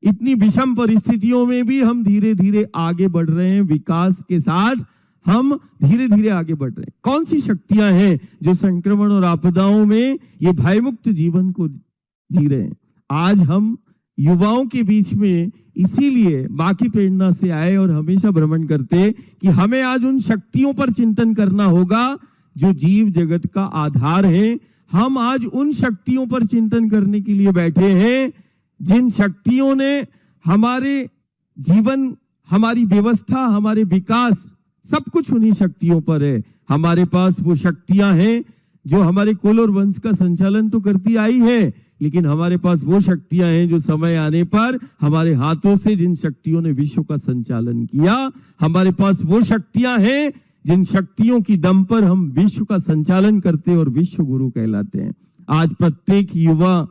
इतनी विषम परिस्थितियों में भी हम धीरे धीरे आगे बढ़ रहे हैं। विकास के साथ हम धीरे धीरे आगे बढ़ रहे हैं। कौन सी शक्तियां हैं जो संक्रमण और आपदाओं में ये भयमुक्त जीवन को जी रहे हैं। आज हम युवाओं के बीच में इसीलिए मां की प्रेरणा से आए और हमेशा भ्रमण करते कि हमें आज उन शक्तियों पर चिंतन करना होगा जो जीव जगत का आधार है। हम आज उन शक्तियों पर चिंतन करने के लिए बैठे हैं जिन शक्तियों ने हमारे जीवन, हमारी व्यवस्था, हमारे विकास, सब कुछ उन्हीं शक्तियों पर है। हमारे पास वो शक्तियां हैं जो हमारे कुल और वंश का संचालन तो करती आई है, लेकिन हमारे पास वो शक्तियां हैं जो समय आने पर हमारे हाथों से, जिन शक्तियों ने विश्व का संचालन किया, हमारे पास वो शक्तियां हैं जिन शक्तियों की दम पर हम विश्व का संचालन करते और विश्व गुरु कहलाते हैं। आज प्रत्येक युवा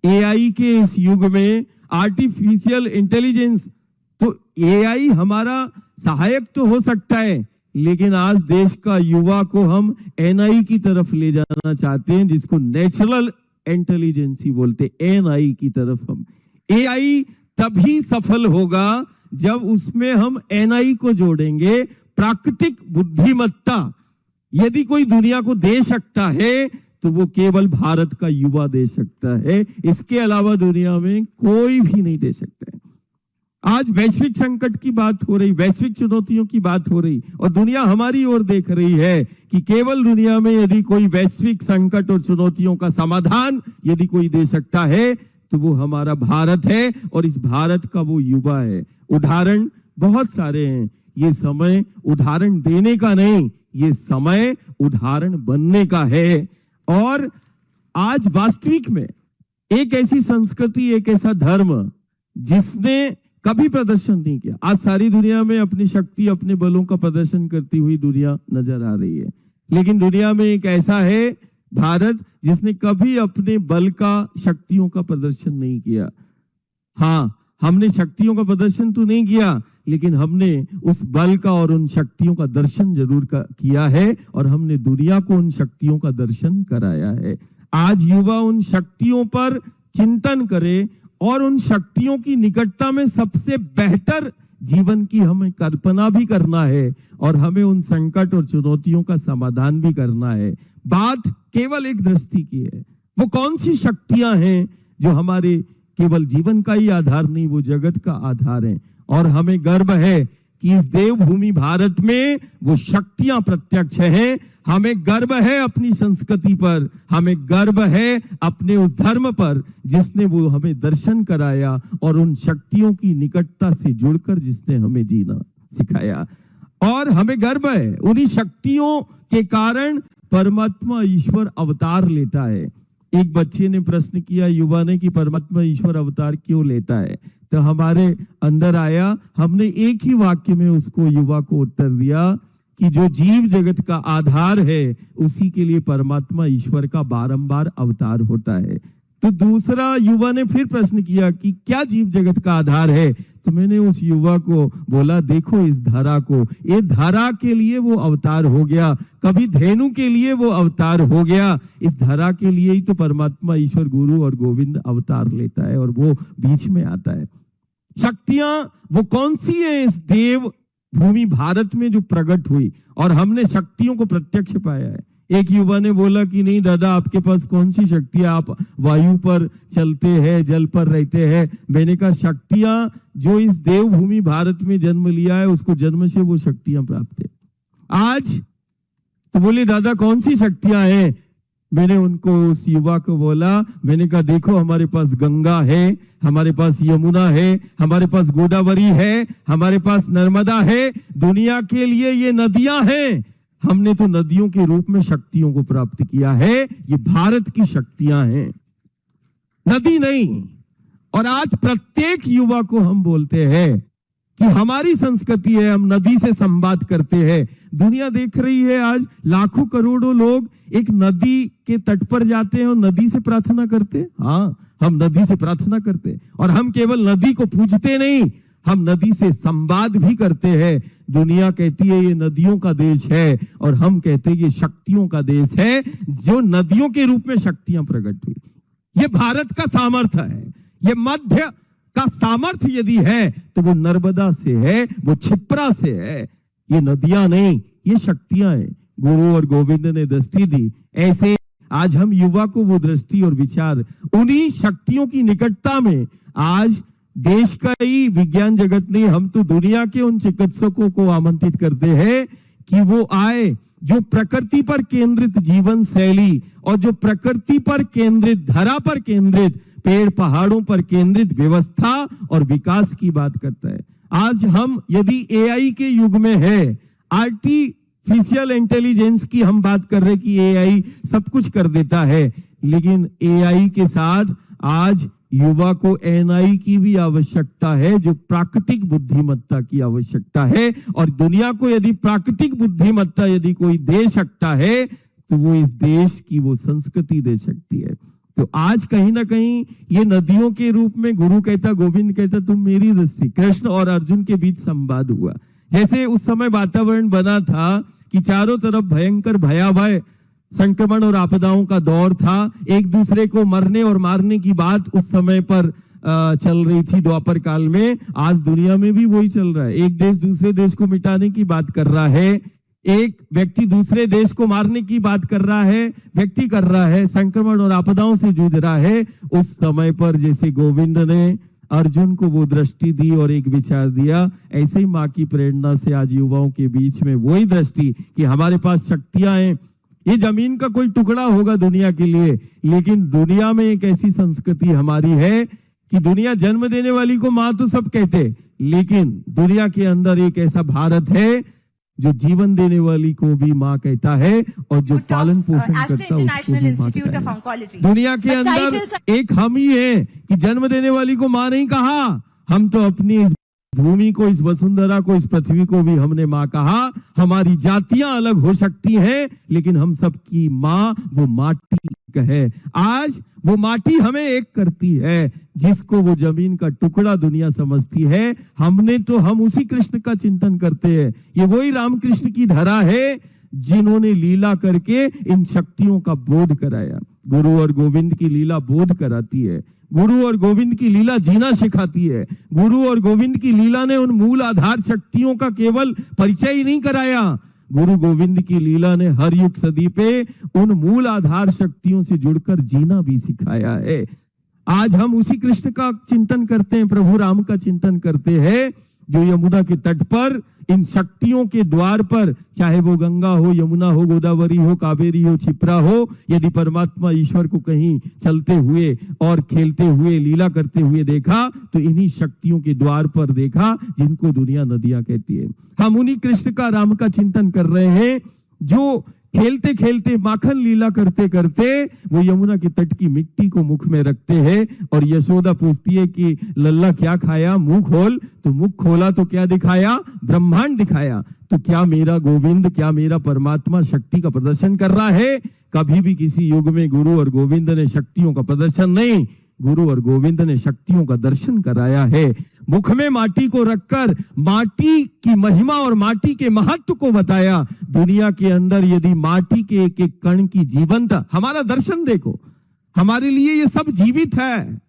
एआई के इस युग में, आर्टिफिशियल इंटेलिजेंस, तो एआई हमारा सहायक तो हो सकता है, लेकिन आज देश का युवा को हम एनआई की तरफ ले जाना चाहते हैं, जिसको नेचुरल इंटेलिजेंसी बोलते, एनआई की तरफ हम। एआई तभी सफल होगा जब उसमें हम एनआई को जोड़ेंगे, प्राकृतिक बुद्धिमत्ता। यदि कोई दुनिया को दे सकता है तो वो केवल भारत का युवा दे सकता है, इसके अलावा दुनिया में कोई भी नहीं दे सकता है। आज वैश्विक संकट की बात हो रही, वैश्विक चुनौतियों की बात हो रही, और दुनिया हमारी ओर देख रही है कि केवल दुनिया में यदि कोई वैश्विक संकट और चुनौतियों का समाधान यदि कोई दे सकता है तो वो हमारा भारत है, और इस भारत का वो युवा है। उदाहरण बहुत सारे हैं। ये समय उदाहरण देने का नहीं, ये समय उदाहरण बनने का है। और आज वास्तविक में एक ऐसी संस्कृति, एक ऐसा धर्म जिसने कभी प्रदर्शन नहीं किया, आज सारी दुनिया में अपनी शक्ति, अपने बलों का प्रदर्शन करती हुई दुनिया नजर आ रही है। लेकिन दुनिया में एक ऐसा है भारत जिसने कभी अपने बल का, शक्तियों का प्रदर्शन नहीं किया। हाँ, हमने शक्तियों का प्रदर्शन तो नहीं किया, लेकिन हमने उस बल का और उन शक्तियों का दर्शन जरूर किया है, और हमने दुनिया को उन शक्तियों का दर्शन कराया है। आज युवा उन शक्तियों पर चिंतन करे और उन शक्तियों की निकटता में सबसे बेहतर जीवन की हमें कल्पना भी करना है, और हमें उन संकट और चुनौतियों का समाधान भी करना है। बात केवल एक दृष्टि की है, वो कौन सी शक्तियां हैं जो हमारे केवल जीवन का ही आधार नहीं, वो जगत का आधार है। और हमें गर्व है कि इस देवभूमि भारत में वो शक्तियां प्रत्यक्ष हैं। हमें गर्व है अपनी संस्कृति पर, हमें गर्व है अपने उस धर्म पर जिसने वो हमें दर्शन कराया, और उन शक्तियों की निकटता से जुड़कर जिसने हमें जीना सिखाया। और हमें गर्व है उन्हीं शक्तियों के कारण परमात्मा ईश्वर अवतार लेता है। एक बच्चे ने प्रश्न किया, युवा ने, कि परमात्मा ईश्वर अवतार क्यों लेता है? तो हमारे अंदर आया, हमने एक ही वाक्य में उसको, युवा को उत्तर दिया कि जो जीव जगत का आधार है उसी के लिए परमात्मा ईश्वर का बारंबार अवतार होता है। तो दूसरा युवा ने फिर प्रश्न किया कि क्या जीव जगत का आधार है? तो मैंने उस युवा को बोला, देखो इस धरा को, ये धरा के लिए वो अवतार हो गया, कभी धेनु के लिए वो अवतार हो गया, इस धरा के लिए ही तो परमात्मा ईश्वर गुरु और गोविंद अवतार लेता है, और वो बीच में आता है। शक्तियां वो कौन सी है इस देव भूमि भारत में जो प्रकट हुई, और हमने शक्तियों को प्रत्यक्ष पाया है। एक युवा ने बोला कि नहीं दादा, आपके पास कौन सी शक्ति है, आप वायु पर चलते हैं, जल पर रहते हैं। मैंने कहा शक्तियां जो इस देवभूमि भारत में जन्म लिया है उसको जन्म से वो शक्तियां प्राप्त है। आज तो बोले दादा कौन सी शक्तियां हैं। मैंने उनको, उस युवा को बोला, मैंने कहा देखो हमारे पास गंगा है, हमारे पास यमुना है, हमारे पास गोदावरी है, हमारे पास नर्मदा है। दुनिया के लिए ये नदियां हैं। हमने तो नदियों के रूप में शक्तियों को प्राप्त किया है। ये भारत की शक्तियां हैं, नदी नहीं। और आज प्रत्येक युवा को हम बोलते हैं कि हमारी संस्कृति है, हम नदी से संवाद करते हैं। दुनिया देख रही है, आज लाखों करोड़ों लोग एक नदी के तट पर जाते हैं और नदी से प्रार्थना करते हैं। हाँ, हम नदी से प्रार्थना करते हैं और हम केवल नदी को पूजते नहीं, हम नदी से संवाद भी करते हैं। दुनिया कहती है ये नदियों का देश है और हम कहते हैं ये शक्तियों का देश है, जो नदियों के रूप में शक्तियां प्रकट हुई। ये भारत का सामर्थ्य है। ये मध्य का सामर्थ्य यदि है तो वो नर्मदा से है, वो क्षिप्रा से है। ये नदियां नहीं, ये शक्तियां हैं। गुरु और गोविंद ने दृष्टि दी। ऐसे आज हम युवा को वो दृष्टि और विचार, उन्हीं शक्तियों की निकटता में आज देश का ही विज्ञान जगत नहीं, हम तो दुनिया के उन चिकित्सकों को आमंत्रित करते हैं कि वो आए, जो प्रकृति पर केंद्रित जीवन शैली और जो प्रकृति पर केंद्रित, धरा पर केंद्रित, पेड़ पहाड़ों पर केंद्रित व्यवस्था और विकास की बात करता है। आज हम यदि एआई के युग में है, आर्टिफिशियल इंटेलिजेंस की हम बात कर रहे हैं कि एआई सब कुछ कर देता है, लेकिन एआई के साथ आज युवा को एनआई की भी आवश्यकता है, जो प्राकृतिक बुद्धिमत्ता की आवश्यकता है। और दुनिया को यदि प्राकृतिक बुद्धिमत्ता यदि कोई दे सकता है तो वो इस देश की वो संस्कृति दे सकती है। तो आज कहीं ना कहीं ये नदियों के रूप में गुरु कहता, गोविंद कहता, तुम मेरी दृष्टि, कृष्ण और अर्जुन के बीच संवाद हुआ। जैसे उस समय वातावरण बना था कि चारों तरफ भयंकर भयावह संक्रमण और आपदाओं का दौर था, एक दूसरे को मरने और मारने की बात उस समय पर चल रही थी द्वापर काल में। आज दुनिया में भी वही चल रहा है। एक देश दूसरे देश को मिटाने की बात कर रहा है, एक व्यक्ति दूसरे देश को मारने की बात कर रहा है, व्यक्ति कर रहा है, संक्रमण और आपदाओं से जूझ रहा है। उस समय पर जैसे गोविंद ने अर्जुन को वो दृष्टि दी और एक विचार दिया, ऐसे ही माँ की प्रेरणा से आज युवाओं के बीच में वही दृष्टि कि हमारे पास शक्तियां हैं। ये जमीन का कोई टुकड़ा होगा दुनिया के लिए, लेकिन दुनिया में एक ऐसी संस्कृति हमारी है कि दुनिया जन्म देने वाली को माँ तो सब कहते, लेकिन दुनिया के अंदर एक ऐसा भारत है जो जीवन देने वाली को भी माँ कहता है और जो पालन पोषण करता है उसको भी माँ कहता है। दुनिया के अंदर एक हम ही है कि जन्म देने वाली को माँ नहीं कहा, हम तो अपनी इस भूमि को, इस वसुंधरा को, इस पृथ्वी को भी हमने माँ कहा। हमारी जातियां अलग हो सकती हैं, लेकिन हम सबकी माँ वो माटी है। आज वो माटी हमें एक करती है, जिसको वो जमीन का टुकड़ा दुनिया समझती है। हम उसी कृष्ण का चिंतन करते हैं। ये वही रामकृष्ण की धरा है जिन्होंने लीला करके इन शक्तियों का बोध कराया। गुरु और गोविंद की लीला बोध कराती है। गुरु और गोविंद की लीला जीना सिखाती है। गुरु और गोविंद की लीला ने उन मूल आधार शक्तियों का केवल परिचय ही नहीं कराया, गुरु गोविंद की लीला ने हर युग सदी पे उन मूल आधार शक्तियों से जुड़कर जीना भी सिखाया है। आज हम उसी कृष्ण का चिंतन करते हैं, प्रभु राम का चिंतन करते हैं, जो यमुना के तट पर इन शक्तियों के द्वार पर, चाहे वो गंगा हो, यमुना हो, गोदावरी हो, कावेरी हो, क्षिप्रा हो, यदि परमात्मा ईश्वर को कहीं चलते हुए और खेलते हुए, लीला करते हुए देखा तो इन्हीं शक्तियों के द्वार पर देखा, जिनको दुनिया नदियां कहती है। हम उन्हीं कृष्ण का, राम का चिंतन कर रहे हैं, जो खेलते खेलते, माखन लीला करते करते वो यमुना के तट की मिट्टी को मुख में रखते हैं और यशोदा पूछती है कि लल्ला क्या खाया, मुंह खोल। तो मुख खोला तो क्या दिखाया? ब्रह्मांड दिखाया। तो क्या मेरा गोविंद, क्या मेरा परमात्मा शक्ति का प्रदर्शन कर रहा है? कभी भी किसी युग में गुरु और गोविंद ने शक्तियों का प्रदर्शन नहीं, गुरु और गोविंद ने शक्तियों का दर्शन कराया है। मुख में माटी को रखकर माटी की महिमा और माटी के महत्व को बताया। दुनिया के अंदर यदि माटी के एक एक कण की जीवंत, हमारा दर्शन देखो, हमारे लिए ये सब जीवित है।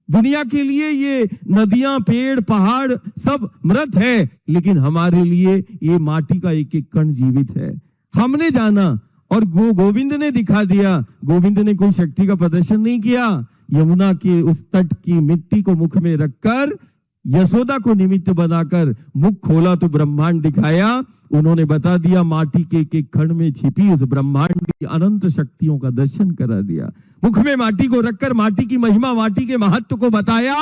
दुनिया के लिए ये नदियां, पेड़, पहाड़ सब मृत है, लेकिन हमारे लिए ये माटी का एक एक कण जीवित है। हमने जाना और गोविंद ने दिखा दिया। गोविंद ने कोई शक्ति का प्रदर्शन नहीं किया। यमुना के उस तट की मिट्टी को मुख में रखकर यशोदा को निमित्त बनाकर मुख खोला तो ब्रह्मांड दिखाया। उन्होंने बता दिया, माटी के एक एक खंड में छिपी उस ब्रह्मांड की अनंत शक्तियों का दर्शन करा दिया। मुख में माटी को रखकर माटी की महिमा, माटी के महत्व को बताया।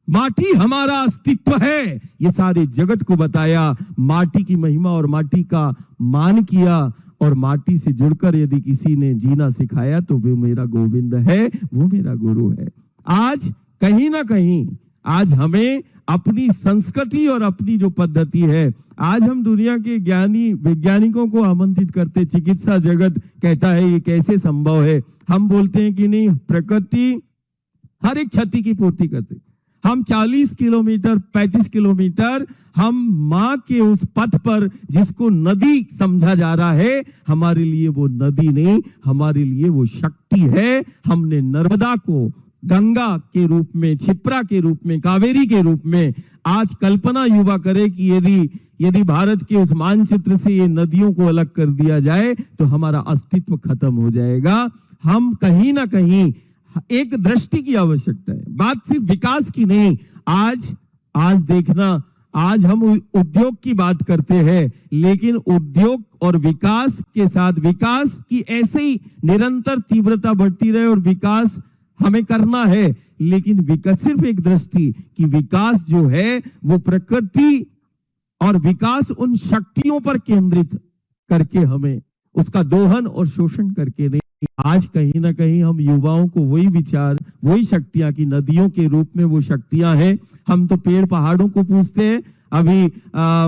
माटी हमारा अस्तित्व है, ये सारे जगत को बताया। माटी की महिमा और माटी का मान किया और माटी से जुड़कर यदि किसी ने जीना सिखाया तो वो मेरा गोविंद है, वो मेरा गुरु है। आज कहीं ना कहीं आज हमें अपनी संस्कृति और अपनी जो पद्धति है, आज हम दुनिया के ज्ञानी वैज्ञानिकों को आमंत्रित करते। चिकित्सा जगत कहता है ये कैसे संभव है। हम बोलते हैं कि नहीं, प्रकृति हर एक क्षति की पूर्ति करती। हम 40 किलोमीटर 35 किलोमीटर हम माँ के उस पथ पर जिसको नदी समझा जा रहा है, हमारे लिए वो नदी नहीं, हमारे लिए वो शक्ति है। हमने नर्मदा को गंगा के रूप में, क्षिप्रा के रूप में, कावेरी के रूप में, आज कल्पना युवा करे कि यदि भारत के उस मानचित्र से ये नदियों को अलग कर दिया जाए तो हमारा अस्तित्व खत्म हो जाएगा। हम कहीं ना कहीं एक दृष्टि की आवश्यकता है, बात सिर्फ विकास की नहीं। आज देखना, आज हम उद्योग की बात करते हैं, लेकिन उद्योग और विकास के साथ विकास की ऐसे ही निरंतर तीव्रता बढ़ती रहे और विकास हमें करना है, लेकिन विकास सिर्फ एक दृष्टि कि विकास जो है वो प्रकृति और विकास उन शक्तियों पर केंद्रित करके हमें उसका दोहन और शोषण करके नहीं। आज कहीं ना कहीं हम युवाओं को वही विचार, वही शक्तियां की नदियों के रूप में वो शक्तियां हैं। हम तो पेड़ पहाड़ों को पूछते हैं। अभी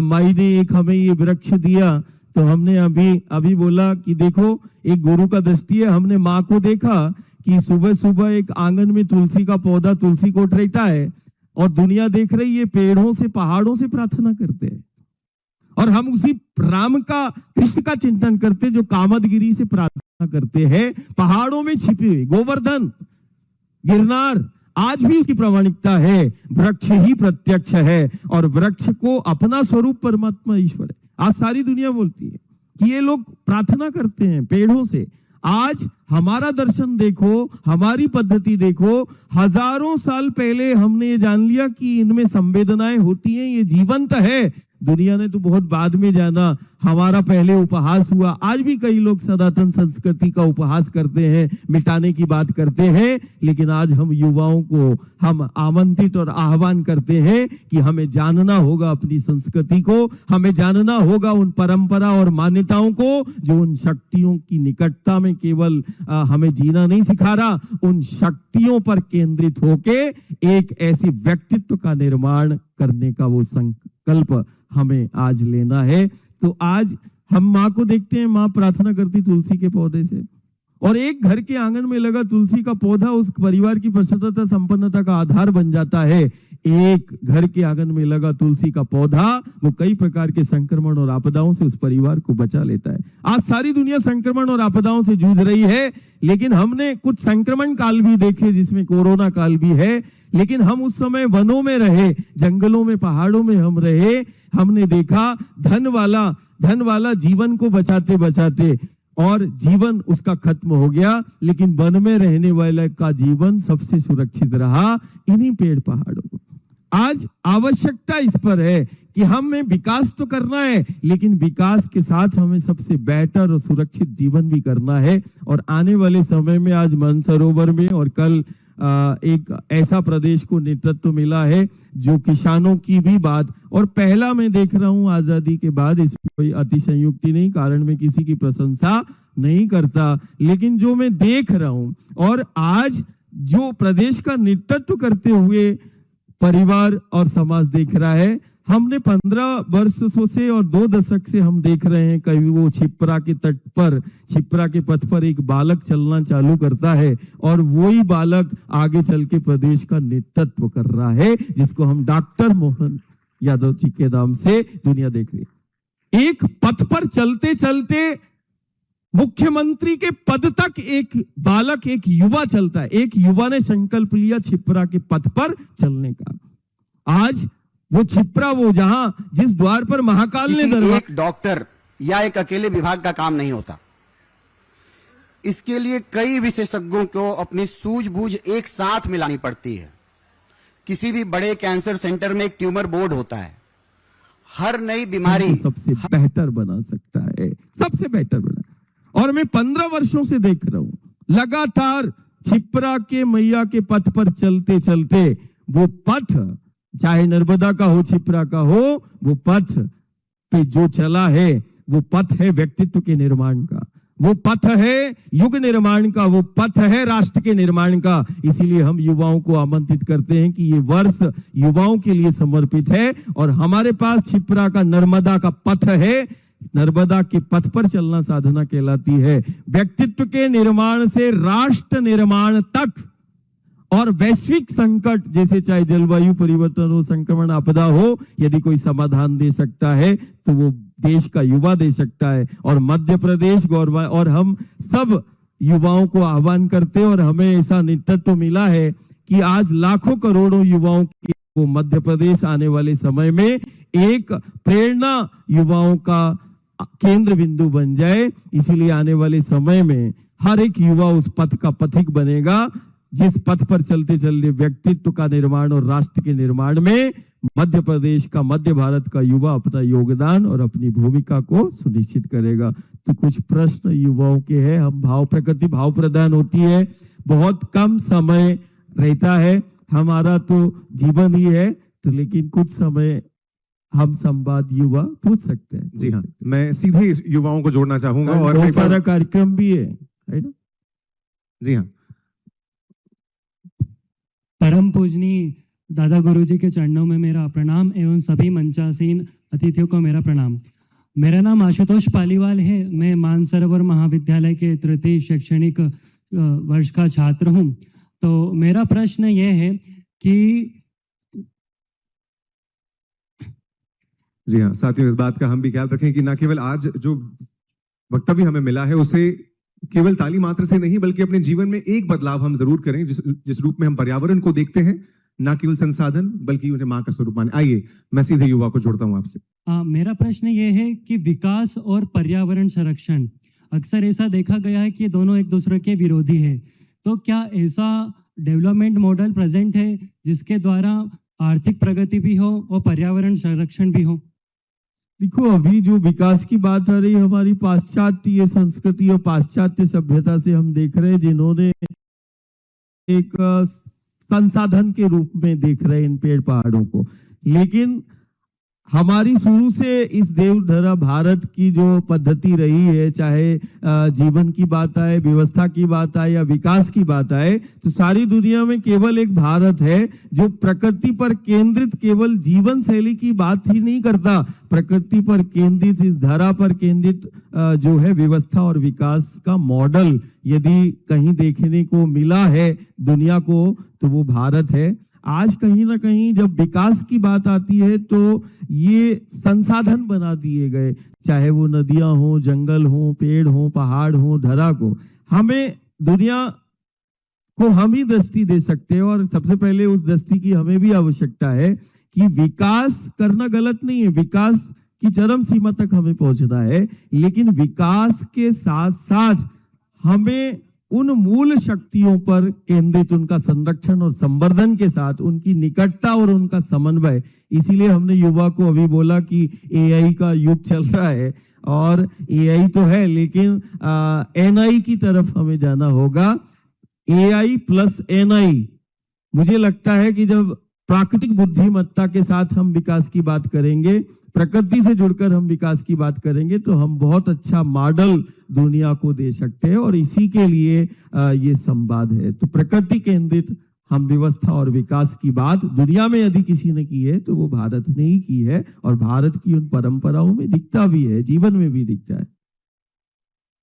माई ने एक हमें ये वृक्ष दिया तो हमने अभी बोला कि देखो एक गुरु का दृष्टि है। हमने माँ को देखा कि सुबह सुबह एक आंगन में तुलसी का पौधा, तुलसी कोट रहता है और दुनिया देख रही है, पेड़ों से पहाड़ों से प्रार्थना करते हैं। और हम उसी राम का, कृष्ण का चिंतन करते जो कामदगिरी से प्रार्थना करते हैं, पहाड़ों में छिपी हुई गोवर्धन, गिरनार, आज भी उसकी प्रामाणिकता है। वृक्ष ही प्रत्यक्ष है और वृक्ष को अपना स्वरूप परमात्मा ईश्वर है। आज सारी दुनिया बोलती है कि ये लोग प्रार्थना करते हैं पेड़ों से। आज हमारा दर्शन देखो, हमारी पद्धति देखो। हजारों साल पहले हमने ये जान लिया कि इनमें संवेदनाएं होती हैं, ये जीवंत है। दुनिया ने तो बहुत बाद में जाना, हमारा पहले उपहास हुआ। आज भी कई लोग सनातन संस्कृति का उपहास करते हैं, मिटाने की बात करते हैं, लेकिन आज हम युवाओं को हम आमंत्रित और आह्वान करते हैं कि हमें जानना होगा अपनी संस्कृति को, हमें जानना होगा उन परंपरा और मान्यताओं को जो उन शक्तियों की निकटता में केवल हमें जीना नहीं सिखा रहा, उन शक्तियों पर केंद्रित होके एक ऐसी व्यक्तित्व का निर्माण करने का वो संकल्प हमें आज लेना है। तो आज हम माँ को देखते हैं, माँ प्रार्थना करती तुलसी के पौधे से, और एक घर के आंगन में लगा तुलसी का पौधा उस परिवार की प्रसन्नता संपन्नता का आधार बन जाता है। एक घर के आंगन में लगा तुलसी का पौधा वो कई प्रकार के संक्रमण और आपदाओं से उस परिवार को बचा लेता है। आज सारी दुनिया संक्रमण और आपदाओं से जूझ रही है, लेकिन हमने कुछ संक्रमण काल भी देखे जिसमें कोरोना काल भी है, लेकिन हम उस समय वनों में रहे, जंगलों में, पहाड़ों में हम रहे। हमने देखा धन वाला जीवन को बचाते बचाते और जीवन उसका खत्म हो गया, लेकिन वन में रहने वाले का जीवन सबसे सुरक्षित रहा इन्हीं पेड़ पहाड़ों को। आज आवश्यकता इस पर है कि हमें विकास तो करना है, लेकिन विकास के साथ हमें सबसे बेहतर और सुरक्षित जीवन भी करना है। और आने वाले समय में आज मानसरोवर में और कल एक ऐसा प्रदेश को नेतृत्व मिला है जो किसानों की भी बात, और पहला मैं देख रहा हूं आजादी के बाद, इसमें कोई अतिशयोक्ति नहीं, कारण मैं किसी की प्रशंसा नहीं करता, लेकिन जो मैं देख रहा हूं और आज जो प्रदेश का नेतृत्व करते हुए परिवार और समाज देख रहा है, हमने 15 वर्षों से और 2 दशक से हम देख रहे हैं कभी वो क्षिप्रा के तट पर, क्षिप्रा के पथ पर एक बालक चलना चालू करता है और वही बालक आगे चल के प्रदेश का नेतृत्व कर रहा है, जिसको हम डॉक्टर मोहन यादव जी के नाम से दुनिया देख रही है। एक पथ पर चलते चलते मुख्यमंत्री के पद तक एक बालक, एक युवा चलता है। एक युवा ने संकल्प लिया क्षिप्रा के पथ पर चलने का। आज वो क्षिप्रा, वो जहां जिस द्वार पर महाकाल ने दरबार, एक डॉक्टर या एक अकेले विभाग का काम नहीं होता। इसके लिए कई विशेषज्ञों को अपनी सूझबूझ एक साथ मिलानी पड़ती है। किसी भी बड़े कैंसर सेंटर में एक ट्यूमर बोर्ड होता है। हर नई बीमारी हमको सबसे बेहतर बना सकता है, सबसे बेहतर बना। और मैं 15 वर्षों से देख रहा हूं लगातार छिपरा के मैया के पथ पर चलते चलते, वो पथ चाहे नर्मदा का हो, छिपरा का हो, वो पथ पे जो चला है वो पथ है व्यक्तित्व के निर्माण का, वो पथ है युग निर्माण का, वो पथ है राष्ट्र के निर्माण का। इसीलिए हम युवाओं को आमंत्रित करते हैं कि ये वर्ष युवाओं के लिए समर्पित है और हमारे पास छिपरा का नर्मदा का पथ है। नर्मदा के पथ पर चलना साधना कहलाती है। व्यक्तित्व के निर्माण से राष्ट्र निर्माण तक और वैश्विक संकट जैसे चाहे जलवायु परिवर्तन हो, संक्रमण आपदा हो, यदि कोई समाधान दे सकता है तो वो देश का युवा दे सकता है। और मध्य प्रदेश गौरव, और हम सब युवाओं को आह्वान करते हैं और हमें ऐसा नेतृत्व मिला है कि आज लाखों करोड़ों युवाओं की वो मध्य प्रदेश आने वाले समय में एक प्रेरणा युवाओं का केंद्र बिंदु बन जाए। इसीलिए आने वाले समय में हर एक युवा उस पथ का पथिक बनेगा जिस पथ पर चलते चलते व्यक्तित्व का निर्माण और राष्ट्र के निर्माण में मध्य प्रदेश का, मध्य भारत का युवा अपना योगदान और अपनी भूमिका को सुनिश्चित करेगा। तो कुछ प्रश्न युवाओं के हैं। हम प्रकृति भाव प्रदान होती है, बहुत कम समय रहता है, हमारा तो जीवन ही है, तो लेकिन कुछ समय हम संवाद युवा पूछ सकते हैं। जी हाँ, मैं सीधे युवाओं को जोड़ना चाहूंगा और बहुत सारा कार्यक्रम भी है ना? जी हाँ, परम पूजनीय दादा गुरुजी के चरणों में मेरा प्रणाम एवं सभी मंचासीन अतिथियों को मेरा प्रणाम। मेरा नाम आशुतोष पालीवाल है। मैं मानसरोवर महाविद्यालय के तृतीय शैक्षणिक वर्ष का छात्र हूं। तो मेरा प्रश्न यह है कि जी हाँ साथियों, इस बात का हम भी ख्याल रखें कि न केवल आज जो वक्तव्य हमें मिला है उसे केवल ताली मात्र से नहीं बल्कि अपने जीवन में एक बदलाव हम जरूर करें, जिस रूप में हम पर्यावरण को देखते हैं, ना केवल संसाधन बल्कि उन्हें मां का स्वरूप माने। आइए मैं सीधे युवा को जोड़ता हूं आपसे। मेरा प्रश्न ये है कि विकास और पर्यावरण संरक्षण, अक्सर ऐसा देखा गया है कि दोनों एक दूसरे के विरोधी है। तो क्या ऐसा डेवलपमेंट मॉडल प्रेजेंट है जिसके द्वारा आर्थिक प्रगति भी हो और पर्यावरण संरक्षण भी हो? देखो, अभी जो विकास की बात आ रही है हमारी पाश्चात्य संस्कृति और पाश्चात्य सभ्यता से हम देख रहे हैं, जिन्होंने एक संसाधन के रूप में देख रहे हैं इन पेड़ पहाड़ों को। लेकिन हमारी शुरू से इस देवधरा भारत की जो पद्धति रही है, चाहे जीवन की बात आए, व्यवस्था की बात आए या विकास की बात आए, तो सारी दुनिया में केवल एक भारत है जो प्रकृति पर केंद्रित केवल जीवन शैली की बात ही नहीं करता, प्रकृति पर केंद्रित, इस धरा पर केंद्रित जो है व्यवस्था और विकास का मॉडल यदि कहीं देखने को मिला है दुनिया को तो वो भारत है। आज कहीं ना कहीं जब विकास की बात आती है तो ये संसाधन बना दिए गए, चाहे वो नदियां हो, जंगल हो, पेड़ हो, पहाड़ हो, धरा को, हमें दुनिया को हम ही दृष्टि दे सकते हैं। और सबसे पहले उस दृष्टि की हमें भी आवश्यकता है कि विकास करना गलत नहीं है, विकास की चरम सीमा तक हमें पहुंचना है, लेकिन विकास के साथ साथ हमें उन मूल शक्तियों पर केंद्रित, उनका संरक्षण और संवर्धन के साथ उनकी निकटता और उनका समन्वय। इसीलिए हमने युवा को अभी बोला कि एआई का युग चल रहा है और एआई तो है लेकिन एनआई की तरफ हमें जाना होगा। एआई प्लस एनआई, मुझे लगता है कि जब प्राकृतिक बुद्धिमत्ता के साथ हम विकास की बात करेंगे, प्रकृति से जुड़कर हम विकास की बात करेंगे तो हम बहुत अच्छा मॉडल दुनिया को दे सकते हैं। और इसी के लिए ये संवाद है। तो प्रकृति केंद्रित हम व्यवस्था और विकास की बात दुनिया में यदि किसी ने की है तो वो भारत ने ही की है, और भारत की उन परंपराओं में दिखता भी है, जीवन में भी दिखता है।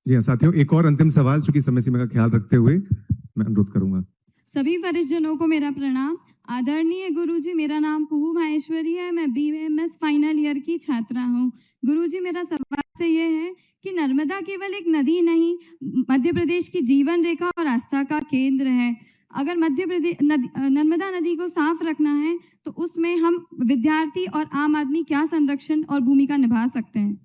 जी हाँ साथियों, एक और अंतिम सवाल, चूंकि समय सीमा का ख्याल रखते हुए मैं अनुरोध करूंगा। सभी वरिष्ठ जनों को मेरा प्रणाम। आदरणीय गुरुजी, मेरा नाम कुहू माहेश्वरी है। मैं बीएमएस फाइनल ईयर की छात्रा हूँ। गुरुजी, मेरा सवाल से ये है कि नर्मदा केवल एक नदी नहीं, मध्य प्रदेश की जीवन रेखा और आस्था का केंद्र है। अगर नर्मदा नदी को साफ रखना है तो उसमें हम विद्यार्थी और आम आदमी क्या संरक्षण और भूमिका निभा सकते हैं?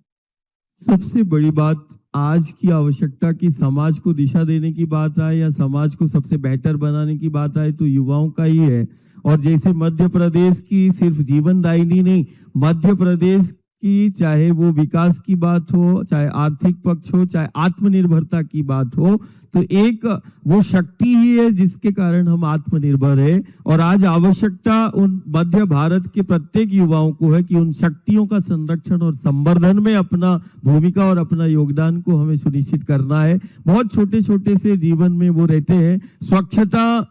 सबसे बड़ी बात आज की आवश्यकता की समाज को दिशा देने की बात आए या समाज को सबसे बेहतर बनाने की बात आए तो युवाओं का ही है। और जैसे मध्य प्रदेश की सिर्फ जीवनदायिनी नहीं, मध्य प्रदेश की चाहे वो विकास की बात हो, चाहे आर्थिक पक्ष हो, चाहे आत्मनिर्भरता की बात हो, तो एक वो शक्ति ही है जिसके कारण हम आत्मनिर्भर है। और आज आवश्यकता उन मध्य भारत के प्रत्येक युवाओं को है कि उन शक्तियों का संरक्षण और संवर्धन में अपना भूमिका और अपना योगदान को हमें सुनिश्चित करना है। बहुत छोटे छोटे से जीवन में वो रहते हैं। स्वच्छता,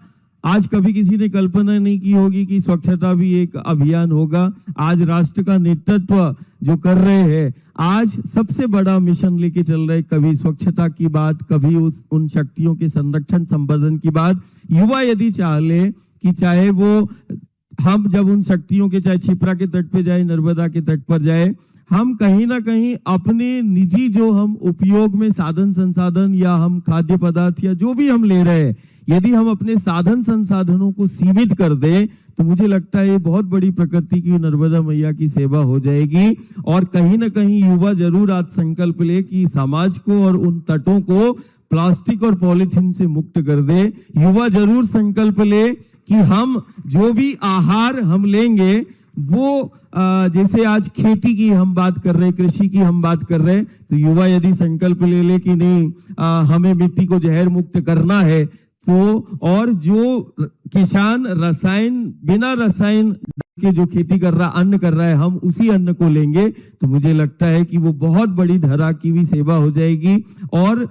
आज कभी किसी ने कल्पना नहीं की होगी कि स्वच्छता भी एक अभियान होगा। आज राष्ट्र का नेतृत्व जो कर रहे हैं, आज सबसे बड़ा मिशन लेके चल रहे, कभी स्वच्छता की बात, कभी उन शक्तियों के संरक्षण संवर्धन की बात। युवा यदि चाह ले कि चाहे वो हम जब उन शक्तियों के, चाहे छिपरा के तट पे जाए, नर्मदा के तट पर जाए, हम कहीं ना कहीं अपने निजी जो हम उपयोग में साधन संसाधन या हम खाद्य पदार्थ या जो भी हम ले रहे हैं, यदि हम अपने साधन संसाधनों को सीमित कर दें तो मुझे लगता है ये बहुत बड़ी प्रकृति की नर्मदा मैया की सेवा हो जाएगी। और कहीं ना कहीं युवा जरूर आज संकल्प ले कि समाज को और उन तटों को प्लास्टिक और पॉलीथीन से मुक्त कर दे। युवा जरूर संकल्प ले कि हम जो भी आहार हम लेंगे वो जैसे आज खेती की हम बात कर रहे हैं, कृषि की हम बात कर रहे हैं, तो युवा यदि संकल्प ले ले कि नहीं हमें मिट्टी को जहर मुक्त करना है, तो और जो किसान बिना रसायन के जो खेती कर रहा, अन्न कर रहा है, हम उसी अन्न को लेंगे, तो मुझे लगता है कि वो बहुत बड़ी धरा की भी सेवा हो जाएगी। और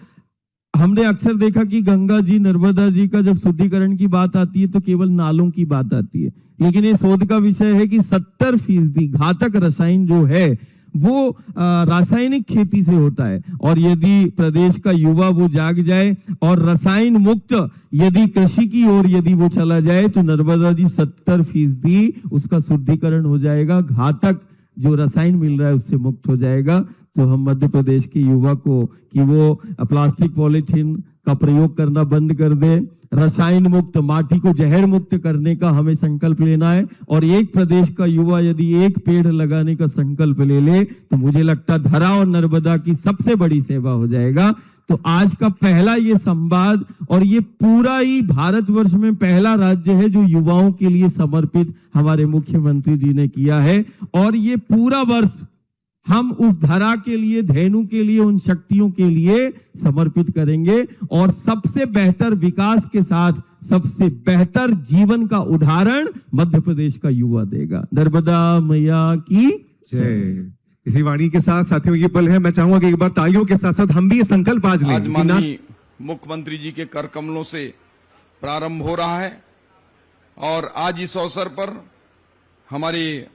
हमने अक्सर देखा कि गंगा जी, नर्मदा जी का जब शुद्धिकरण की बात आती है तो केवल नालों की बात आती है, लेकिन ये शोध का विषय है कि 70% घातक रसायन जो है वो रासायनिक खेती से होता है। और यदि प्रदेश का युवा वो जाग जाए और रसायन मुक्त यदि कृषि की ओर यदि वो चला जाए तो नर्मदा जी 70% उसका शुद्धिकरण हो जाएगा, घातक जो रसायन मिल रहा है उससे मुक्त हो जाएगा। तो हम मध्य प्रदेश के युवा को कि वो प्लास्टिक पॉलीथीन का प्रयोग करना बंद कर दे, रसायन मुक्त, माटी को जहर मुक्त करने का हमें संकल्प लेना है। और एक प्रदेश का युवा यदि एक पेड़ लगाने का संकल्प ले ले तो मुझे लगता है धरा और नर्मदा की सबसे बड़ी सेवा हो जाएगा। तो आज का पहला ये संवाद, और ये पूरा ही भारतवर्ष में पहला राज्य है जो युवाओं के लिए समर्पित हमारे मुख्यमंत्री जी ने किया है। और ये पूरा वर्ष हम उस धरा के लिए, धेनु के लिए, उन शक्तियों के लिए समर्पित करेंगे और सबसे बेहतर विकास के साथ सबसे बेहतर जीवन का उदाहरण मध्य प्रदेश का युवा देगा। नर्मदा मैया की जय। इसी वाणी के साथ साथियों ये पल है, मैं चाहूंगा कि एक बार तालियों के साथ साथ हम भी ये संकल्प आज लें। आज माननीय मुख्यमंत्री जी के कर कमलों से प्रारंभ हो रहा है और आज इस अवसर पर हमारे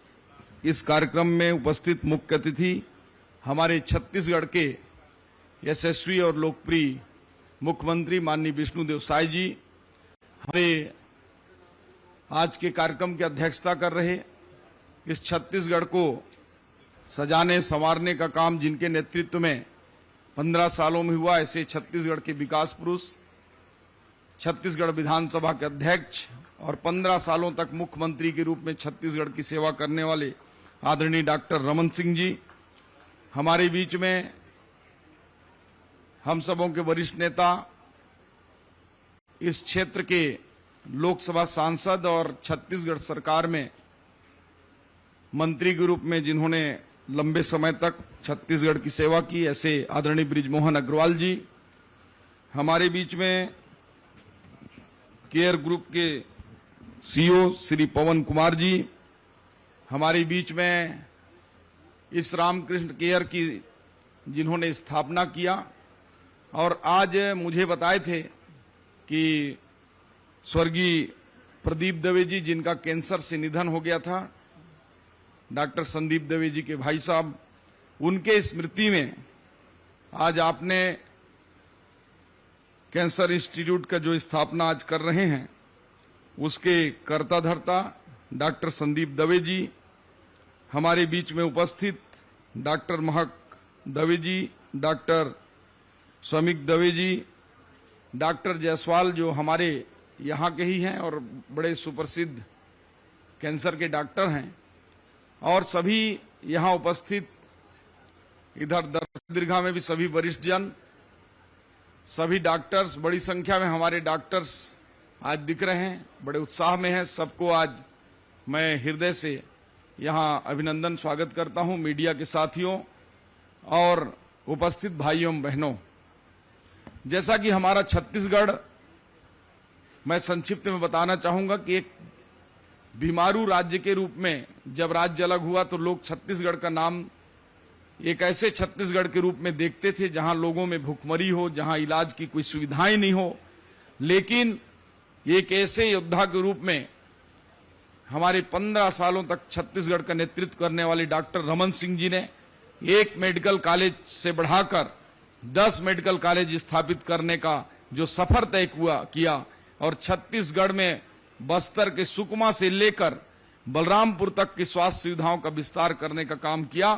इस कार्यक्रम में उपस्थित मुख्य अतिथि हमारे छत्तीसगढ़ के यशस्वी और लोकप्रिय मुख्यमंत्री माननीय विष्णुदेव साय जी हमारे आज के कार्यक्रम की अध्यक्षता कर रहे। इस छत्तीसगढ़ को सजाने संवारने का काम जिनके नेतृत्व में 15 सालों में हुआ, ऐसे छत्तीसगढ़ के विकास पुरुष, छत्तीसगढ़ विधानसभा के अध्यक्ष और 15 सालों तक मुख्यमंत्री के रूप में छत्तीसगढ़ की सेवा करने वाले आदरणीय डॉक्टर रमन सिंह जी हमारे बीच में, हम सबों के वरिष्ठ नेता, इस क्षेत्र के लोकसभा सांसद और छत्तीसगढ़ सरकार में मंत्री के रूप में जिन्होंने लंबे समय तक छत्तीसगढ़ की सेवा की, ऐसे आदरणीय बृजमोहन अग्रवाल जी हमारे बीच में, केयर ग्रुप के सीईओ श्री पवन कुमार जी हमारे बीच में, इस रामकृष्ण केयर की जिन्होंने स्थापना किया। और आज मुझे बताए थे कि स्वर्गीय प्रदीप दवे जी जिनका कैंसर से निधन हो गया था, डॉक्टर संदीप दवे जी के भाई साहब, उनके स्मृति में आज आपने कैंसर इंस्टीट्यूट का जो स्थापना आज कर रहे हैं उसके कर्ता धर्ता डॉक्टर संदीप दवे जी, हमारे बीच में उपस्थित डॉक्टर महक दवे जी, डॉक्टर समीक दवे जी, डॉक्टर जायसवाल जो हमारे यहाँ के ही हैं और बड़े सुप्रसिद्ध कैंसर के डॉक्टर हैं, और सभी यहाँ उपस्थित इधर दीर्घा में भी सभी वरिष्ठ जन, सभी डॉक्टर्स, बड़ी संख्या में हमारे डॉक्टर्स आज दिख रहे हैं, बड़े उत्साह में हैं। सबको आज मैं हृदय से यहाँ अभिनंदन स्वागत करता हूँ। मीडिया के साथियों और उपस्थित भाइयों बहनों, जैसा कि हमारा छत्तीसगढ़, मैं संक्षिप्त में बताना चाहूंगा कि एक बीमारू राज्य के रूप में जब राज्य अलग हुआ तो लोग छत्तीसगढ़ का नाम एक ऐसे छत्तीसगढ़ के रूप में देखते थे जहां लोगों में भूखमरी हो, जहां इलाज की कोई सुविधाएं नहीं हो। लेकिन एक ऐसे योद्धा के रूप में हमारे 15 सालों तक छत्तीसगढ़ का नेतृत्व करने वाले डॉक्टर रमन सिंह जी ने एक मेडिकल कॉलेज से बढ़ाकर 10 मेडिकल कॉलेज स्थापित करने का जो सफर तय किया और छत्तीसगढ़ में बस्तर के सुकमा से लेकर बलरामपुर तक की स्वास्थ्य सुविधाओं का विस्तार करने का काम किया।